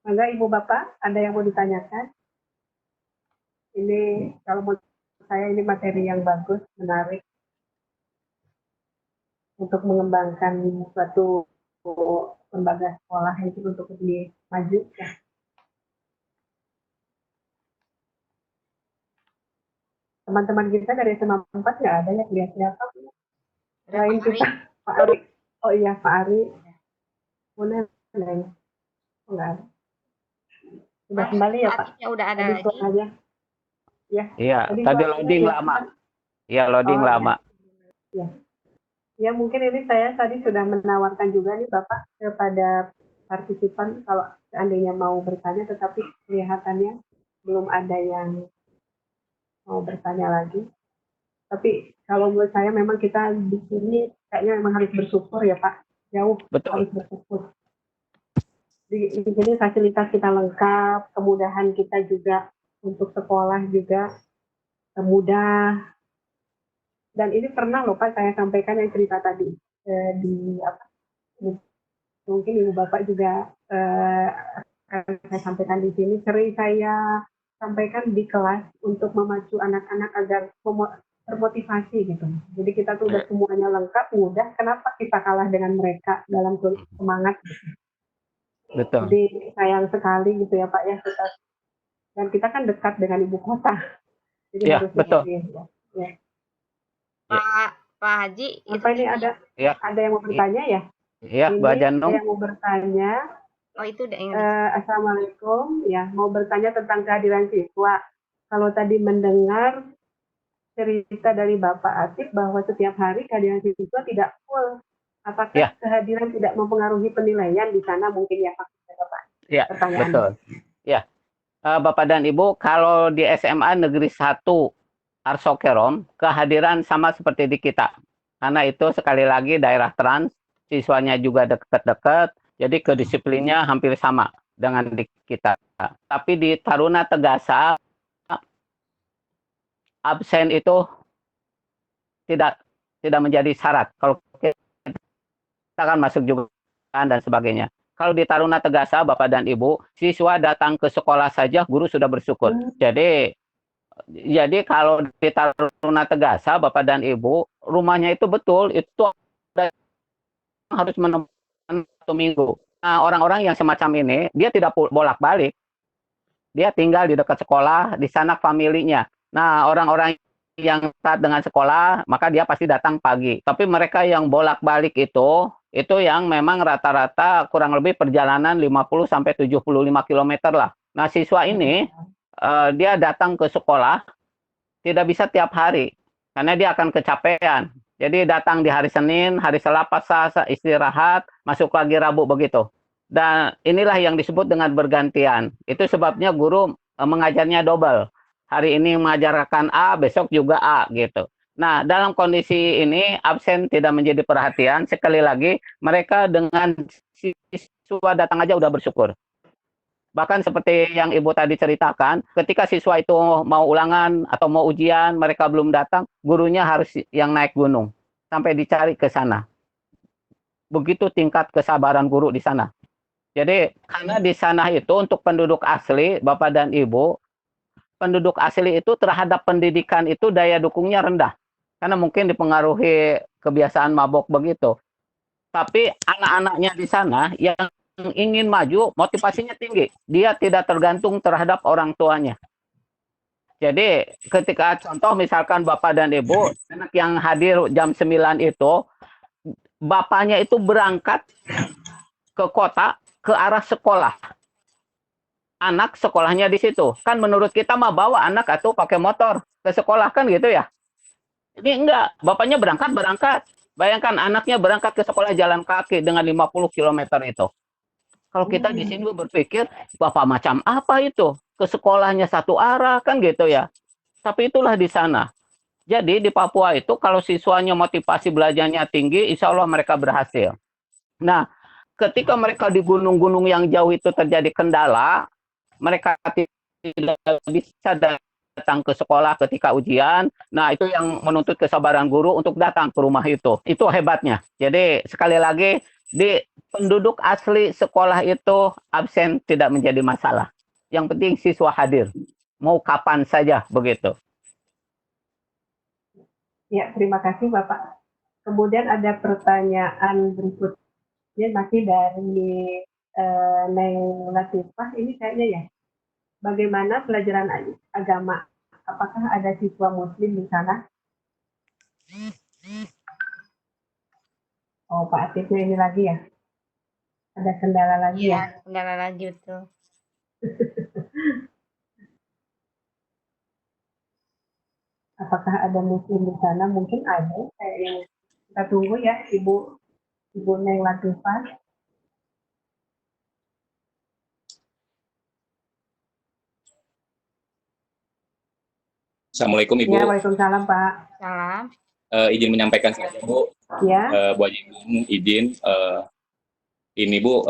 Mangga Ibu Bapak, ada yang mau ditanyakan? Ini kalau menurut saya ini materi yang bagus, menarik untuk mengembangkan suatu lembaga sekolah itu untuk lebih maju. Ya. Teman-teman kita dari SMA 4 nggak ada yang lihat-lihat ada selain Pak Ari. kita, Pak Ari. Oh iya, Pak Ari. Mana? Oh, nggak ada. Sudah kembali ya Pak? Atiknya udah ada Tadi lagi. suaranya. Ya, Iya, tadi loading lama. Iya, loading Oh, lama. ya. Ya, mungkin ini saya tadi sudah menawarkan juga nih Bapak kepada partisipan kalau seandainya mau bertanya, tetapi kelihatannya belum ada yang mau bertanya lagi. Tapi kalau menurut saya memang kita di sini kayaknya memang harus bersyukur ya Pak. Jauh Betul. harus bersyukur. Di sini fasilitas kita lengkap, kemudahan kita juga untuk sekolah juga mudah. Dan ini pernah loh Pak saya sampaikan yang cerita tadi di apa? Mungkin Ibu Bapak juga akan saya sampaikan di sini. Sering saya sampaikan di kelas untuk memacu anak-anak agar termotivasi gitu. Jadi kita tuh udah semuanya lengkap, mudah. Kenapa kita kalah dengan mereka dalam semangat? Betul. Jadi sayang sekali gitu ya Pak ya kita. Dan kita kan dekat dengan ibu kota. Jadi Ya, harus betul. Ya. Pak Haji, Apa ini ada? Ya. Ada yang mau bertanya ya? Iya, Mbak Janung. Ada yang mau bertanya. Oh itu yang Assalamualaikum. Ya, mau bertanya tentang kehadiran siswa. Kalau tadi mendengar cerita dari Bapak Atif bahwa setiap hari kehadiran siswa tidak full. Apakah kehadiran tidak mempengaruhi penilaian di sana mungkin ya Pak? Iya, betul. Ya, Bapak dan Ibu, kalau di SMA Negeri 1 Arsokerom, kehadiran sama seperti di kita. Karena itu sekali lagi daerah trans, siswanya juga dekat-dekat, jadi kedisiplinnya hampir sama dengan di kita. Tapi di Taruna Tegasa, absen itu tidak menjadi syarat. Kalau kita kan masuk juga dan sebagainya. Kalau di Taruna Tegasa, Bapak dan Ibu, siswa datang ke sekolah saja, guru sudah bersyukur. Jadi kalau di Taruna Tegasa, Bapak dan Ibu, rumahnya itu betul, itu harus menemukan 1 minggu. Nah, orang-orang yang semacam ini, dia tidak bolak-balik. Dia tinggal di dekat sekolah, di sana familinya. Nah, orang-orang yang dekat dengan sekolah, maka dia pasti datang pagi. Tapi mereka yang bolak-balik itu yang memang rata-rata kurang lebih perjalanan 50-75 km lah. Nah, siswa ini, dia datang ke sekolah, tidak bisa tiap hari, karena dia akan kecapean. Jadi datang di hari Senin, hari Selasa istirahat, masuk lagi Rabu begitu. Dan inilah yang disebut dengan bergantian. Itu sebabnya guru mengajarnya double. Hari ini mengajarkan A, besok juga A gitu. Nah, dalam kondisi ini absen tidak menjadi perhatian. Sekali lagi, mereka dengan siswa datang aja udah bersyukur. Bahkan seperti yang Ibu tadi ceritakan, ketika siswa itu mau ulangan atau mau ujian, mereka belum datang, gurunya harus yang naik gunung sampai dicari ke sana. Begitu tingkat kesabaran guru di sana. Jadi karena di sana itu untuk penduduk asli, Bapak dan Ibu, penduduk asli itu terhadap pendidikan itu daya dukungnya rendah. Karena mungkin dipengaruhi kebiasaan mabok begitu. Tapi anak-anaknya di sana yang ingin maju, motivasinya tinggi. Dia tidak tergantung terhadap orang tuanya. Jadi ketika contoh misalkan Bapak dan Ibu, anak yang hadir jam 9 itu, bapaknya itu berangkat ke kota, ke arah sekolah. Anak sekolahnya di situ. Kan menurut kita mah bawa anak atau pakai motor ke sekolah kan gitu ya. Ini enggak, bapaknya berangkat. Bayangkan anaknya berangkat ke sekolah jalan kaki dengan 50 km itu. Kalau kita di sini berpikir, Bapak macam apa itu? Ke sekolahnya satu arah, kan gitu ya. Tapi itulah di sana. Jadi di Papua itu, kalau siswanya motivasi belajarnya tinggi, insya Allah mereka berhasil. Nah, ketika mereka di gunung-gunung yang jauh itu terjadi kendala, mereka tidak bisa datang ke sekolah ketika ujian. Nah, itu yang menuntut kesabaran guru untuk datang ke rumah itu. Itu hebatnya. Jadi, sekali lagi, di penduduk asli sekolah itu absen tidak menjadi masalah. Yang penting siswa hadir. Mau kapan saja begitu. Ya, terima kasih Bapak. Kemudian ada pertanyaan berikutnya masih dari Neng Latifah. Ini kayaknya ya, bagaimana pelajaran agama? Apakah ada siswa muslim di sana? Oh, Pak Atifnya ini lagi ya? Ada kendala lagi ya? Iya, kendala lagi betul. Apakah ada muslim di sana? Mungkin ada. Kita tunggu ya, Ibu Neng Latifah. Assalamualaikum Ibu. Ya, waalaikumsalam Pak. Salam. Izin menyampaikan saja Bu, Ya, Bu Haji izin. Ini Bu,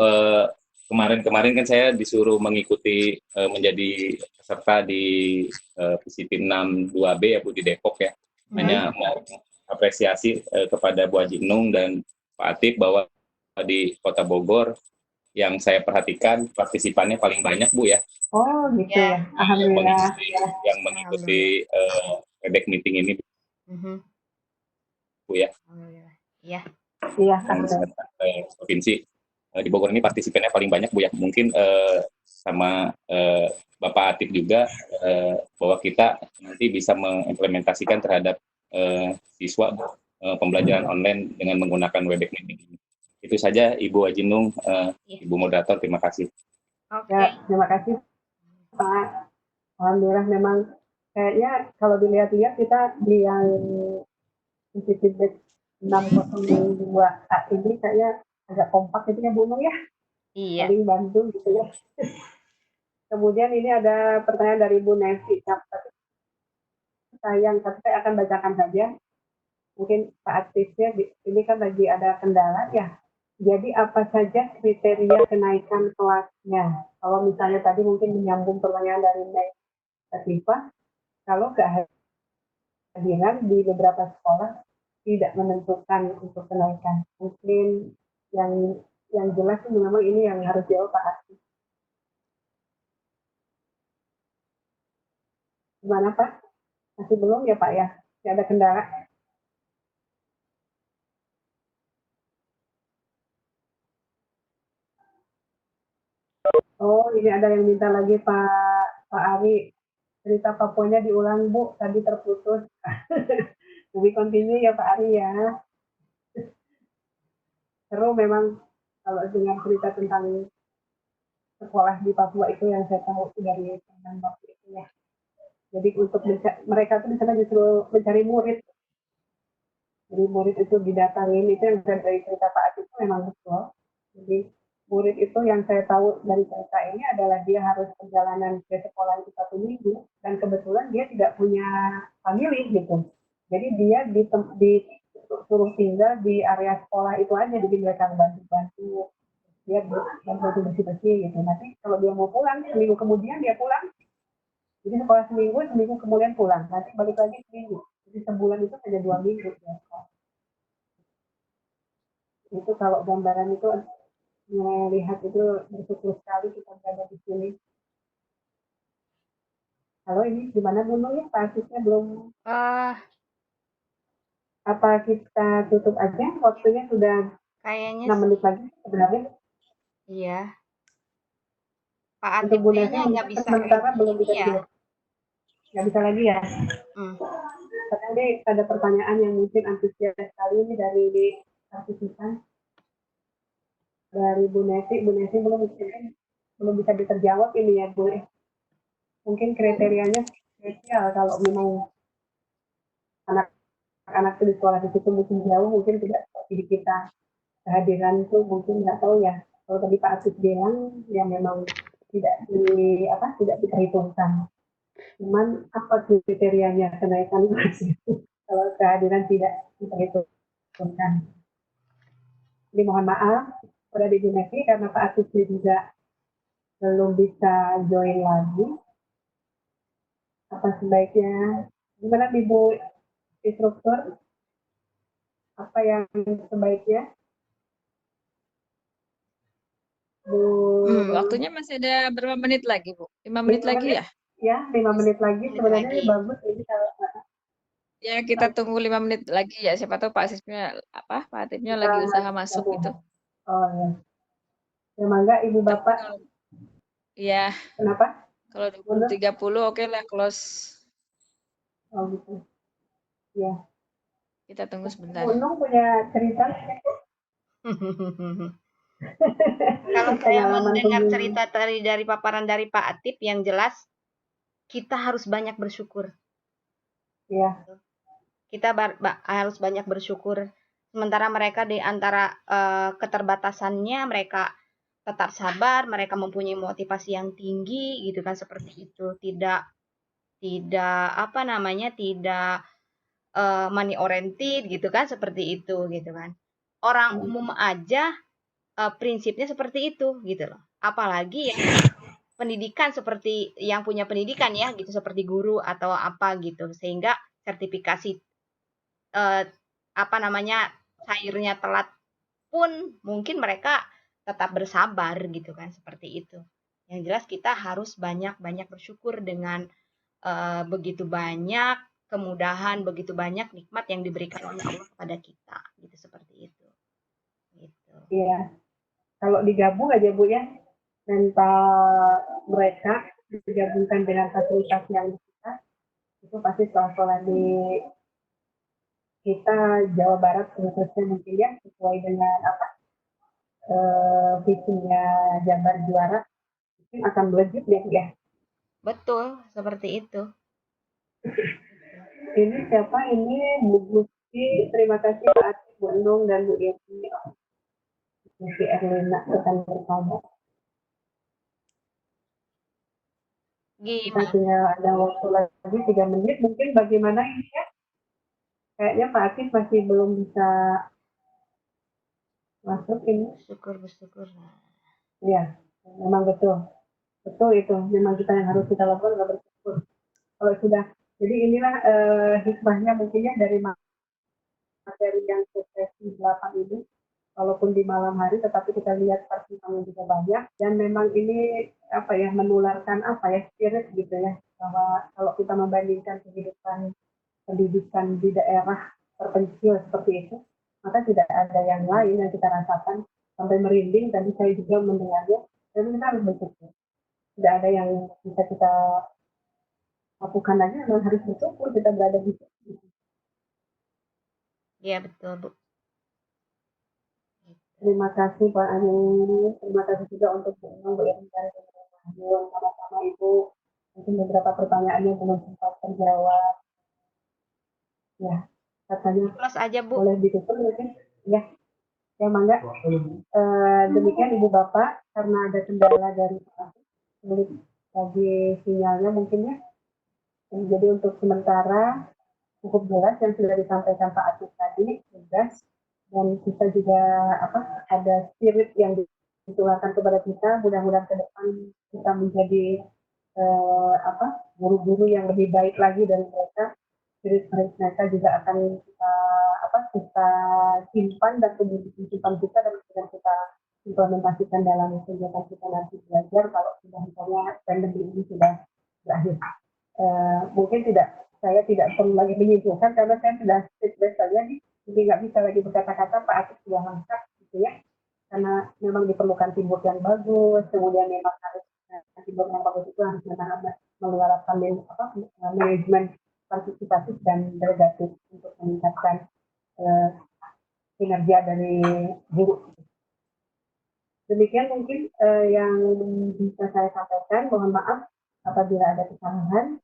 kemarin kan saya disuruh mengikuti menjadi peserta di PCP 62B ya Bu di Depok ya. Hanya mau apresiasi kepada Bu Haji Nung dan Pak Atif bahwa di Kota Bogor yang saya perhatikan partisipannya paling banyak Bu ya. oh gitu Ya. ya. Alhamdulillah. Yang mengikuti Webex meeting ini Mhm. Bu ya. Alhamdulillah. Iya. Iya, Yang betul. provinsi di Bogor ini partisipannya paling banyak Bu ya. Mungkin sama Bapak Atif juga bahwa kita nanti bisa mengimplementasikan terhadap siswa pembelajaran online dengan menggunakan Webex meeting ini. Itu saja Ibu Ajinung, Ibu moderator, terima kasih. Oke. Ya, terima kasih Pak. Alhamdulillah memang kayaknya kalau dilihat-lihat kita di yang Institut 602A ini kayaknya agak kompak itu ya Bu Nung ya, Iya. saling bantu gitu ya. Kemudian ini ada pertanyaan dari Bu Nesi. Sayang, tapi saya akan bacakan saja. Mungkin Pak Atisnya ini kan lagi ada kendala ya. Jadi apa saja kriteria kenaikan kelasnya? Kalau misalnya tadi mungkin menyambung pertanyaan dari Mbak Latifah, kalau kehadiran di beberapa sekolah tidak menentukan untuk kenaikan. Mungkin yang jelas itu memang ini yang harus jawab Pak Atis. Gimana Pak? Masih belum ya Pak ya? Tidak ada kendala? Oh, ini ada yang minta lagi Pak Ari. Cerita Papuanya diulang Bu, tadi terputus. Lebih continue ya Pak Ari ya. Seru memang kalau dengar cerita tentang sekolah di Papua itu yang saya tahu dari teman waktu itu ya. Jadi untuk mereka tuh di sana justru mencari murid. Jadi murid itu didatangin, itu yang dari cerita Pak Ari itu memang betul. Jadi murid itu yang saya tahu dari cerita ini adalah dia harus perjalanan ke sekolah itu 1 minggu dan kebetulan dia tidak punya family gitu. Jadi dia disuruh tinggal di area sekolah itu aja, jadi mereka bantu-bantu dia bantu bersih-bersih gitu. Nanti kalau dia mau pulang, seminggu kemudian dia pulang. Jadi sekolah seminggu kemudian pulang. Nanti balik lagi seminggu. Jadi sebulan itu hanya 2 minggu ya. Itu kalau gambaran itu melihat itu bersyukur sekali kita berada di sini. Halo, ini gimana Bu Nur ya? Pasisnya belum. Apa kita tutup aja? Waktunya sudah Kayaknya 6 menit lagi sebenarnya. Iya. Pak Untuk Atif Bu kayaknya Nesi nggak bisa sementara belum bisa ya. nggak bisa lagi ya. Karena ini ada pertanyaan yang mungkin antusias sekali ini dari partisipan. Dari Bu Nesi belum bisa terjawab ini ya Bu. Mungkin kriterianya spesial kalau memang anak-anak di sekolah di situ mungkin jauh, mungkin tidak seperti di kita kehadiran itu mungkin nggak tahu ya. Kalau tadi Pak Atif bilang yang memang tidak diperhitungkan. Cuman apa kriterianya kenaikan kalau kehadiran tidak diperhitungkan. Jadi mohon maaf, Sudah digunakan karena Pak Atisnya juga belum bisa join lagi. Apa sebaiknya, gimana Ibu instruktur? Apa yang sebaiknya? Bu, Waktunya masih ada berapa menit lagi, Bu? 5 menit 5 lagi menit? ya? Ya, 5 menit lagi. Menit Sebenarnya lagi. ini bagus. Ini kalau Ya, kita tunggu 5 menit lagi ya. Siapa tahu Pak Atifnya kita lagi usaha masuk gabung. gitu. Oh ya. Ya, mangga Ibu Tapi Bapak. kalau ya, Kenapa? kalau Mundur? 20.30 oke lah close. Oh gitu. Ya. Kita tunggu sebentar. Bu Nung punya cerita? Kalau saya Pengalaman mendengar kunjungan. cerita dari paparan dari Pak Atip, yang jelas kita harus banyak bersyukur. Ya. Kita harus banyak bersyukur. Sementara mereka di antara keterbatasannya, mereka tetap sabar, mereka mempunyai motivasi yang tinggi, gitu kan, seperti itu. Tidak apa namanya, tidak money oriented, gitu kan, seperti itu, gitu kan. Orang umum aja prinsipnya seperti itu, gitu loh. Apalagi yang pendidikan, seperti yang punya pendidikan ya, gitu, seperti guru atau apa gitu, sehingga sertifikasi apa namanya, cairnya telat pun mungkin mereka tetap bersabar, gitu kan, seperti itu. Yang jelas kita harus banyak-banyak bersyukur dengan begitu banyak kemudahan, begitu banyak nikmat yang diberikan oleh Allah kepada kita, gitu, seperti itu. Gitu. Iya. Kalau digabung aja Bu ya, mental mereka digabungkan dengan fasilitas yang kita, itu pasti sekolah-sekolah di kita Jawa Barat khususnya mungkin ya, sesuai dengan apa visinya Jabar Juara, mungkin akan melejit ya. Betul, seperti itu. Ini siapa? Ini Bu Gusti. Terima kasih Pak Ati, Bu Nung, dan Bu Yeti. Gusti Erlina rekan bersama. Kita Gimana? tinggal ada waktu lagi 3 menit. Mungkin bagaimana ini ya? Kayaknya Pak Atif masih belum bisa masuk ini. Bersyukur. Iya, memang betul. Betul itu. Memang kita yang harus kita lakukan adalah bersyukur. Kalau sudah, jadi inilah hikmahnya mungkin ya dari materi yang sesi 8 ini. Walaupun di malam hari, tetapi kita lihat persimpangan juga banyak. Dan memang ini apa ya, menularkan apa ya, spirit gitu ya. Bahwa kalau kita membandingkan kehidupan pendidikan di daerah terpencil seperti itu, maka tidak ada yang lain yang kita rasakan sampai merinding. Tadi saya juga mendengarnya, dan kita harus bersyukur. Tidak ada yang bisa kita lakukan lagi, memang harus bersyukur kita berada di situ. Iya, betul, Bu. Terima kasih Pak Ani, terima kasih juga untuk Bu Nung, Bu Erin, dan sama-sama Ibu. Mungkin beberapa pertanyaannya belum sempat terjawab. Ya, katanya Close aja, Bu. boleh ditutup mungkin? Ya, ya mangga. Demikian Ibu Bapak, karena ada kendala dari Pak sulit bagi sinyalnya mungkin ya. Jadi untuk sementara cukup jelas yang sudah disampaikan Pak Atif tadi, jelas, dan kita juga ada spirit yang ditularkan kepada kita. Mudah-mudahan ke depan kita menjadi guru-guru yang lebih baik lagi dari mereka. Spirit mereka juga akan kita simpan dan simpan kita, dan kemudian kita implementasikan dalam kegiatan kita nanti belajar kalau sudah misalnya pandemi ini sudah berakhir. Mungkin saya tidak perlu lagi menyimpulkan karena saya sudah feedback saja nih, jadi nggak bisa lagi berkata-kata. Pak Atif sudah lengkap gitu ya, karena memang diperlukan teamwork yang bagus, kemudian memang harus teamwork yang bagus itu harus mengeluarkan manajemen partisipatif dan delegatif untuk meningkatkan kinerja dari guru. Demikian mungkin yang bisa saya sampaikan. Mohon maaf apabila ada kesalahan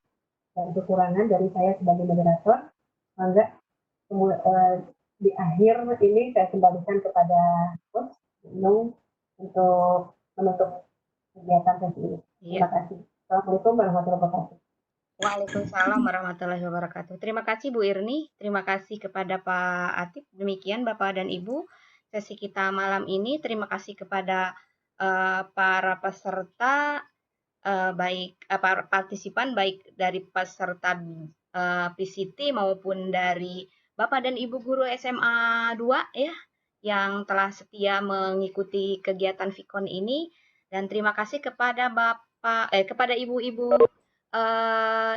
dan kekurangan dari saya sebagai moderator. Mangga di akhir ini saya kembalikan kepada host Nung untuk menutup kegiatan sesi ini. Terima kasih. Assalamualaikum warahmatullahi wabarakatuh. Waalaikumsalam warahmatullahi wabarakatuh. Terima kasih Bu Irni, terima kasih kepada Pak Atif. Demikian Bapak dan Ibu, sesi kita malam ini. Terima kasih kepada para peserta, para partisipan, baik dari peserta PCT maupun dari Bapak dan Ibu guru SMA 2 ya, yang telah setia mengikuti kegiatan Vikon ini. Dan terima kasih kepada kepada ibu-ibu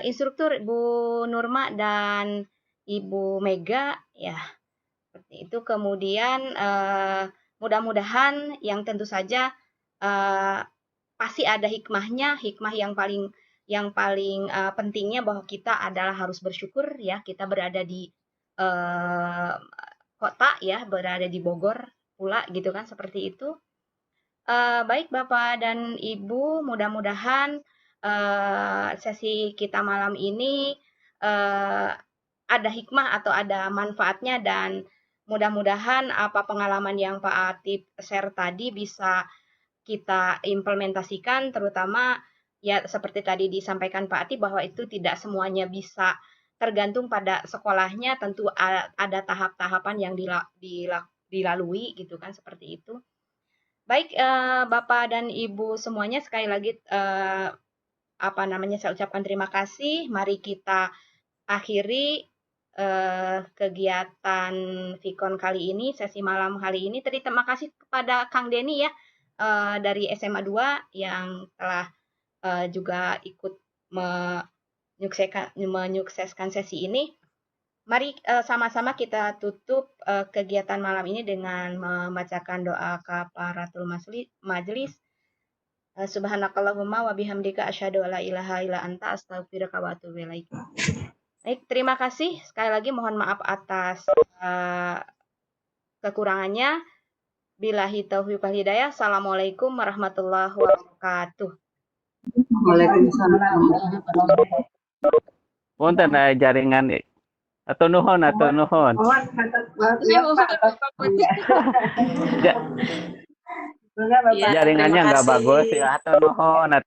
instruktur, Ibu Nurma dan Ibu Mega ya. Seperti itu. Kemudian mudah-mudahan yang tentu saja pasti ada hikmahnya, hikmah yang paling pentingnya bahwa kita adalah harus bersyukur ya, kita berada di kota ya, berada di Bogor pula gitu kan, seperti itu. Baik Bapak dan Ibu, mudah-mudahan sesi kita malam ini ada hikmah atau ada manfaatnya, dan mudah-mudahan apa pengalaman yang Pak Atip share tadi bisa kita implementasikan, terutama ya seperti tadi disampaikan Pak Atip bahwa itu tidak semuanya bisa tergantung pada sekolahnya, tentu ada tahap-tahapan yang dilalui gitu kan, seperti itu. Baik Bapak dan Ibu semuanya, sekali lagi saya ucapkan terima kasih. Mari kita akhiri kegiatan Vikon kali ini, sesi malam kali ini. Terima kasih kepada Kang Denny ya dari SMA 2 yang telah juga ikut menyukseskan sesi ini. Mari sama-sama kita tutup kegiatan malam ini dengan membacakan doa kafaratul majelis. Subhanakallahumma wa bihamdika asyhadu alla ilaha illa anta astaghfiruka wa atubu ilaik. Baik, terima kasih. Sekali lagi mohon maaf atas kekurangannya. Billahi taufiq wal hidayah. Assalamualaikum warahmatullahi wabarakatuh. Waalaikumsalam. Punten jaringan atau nuhun. Mohon Iya, Pak. Jaringannya nggak bagus ya, atau nuhun.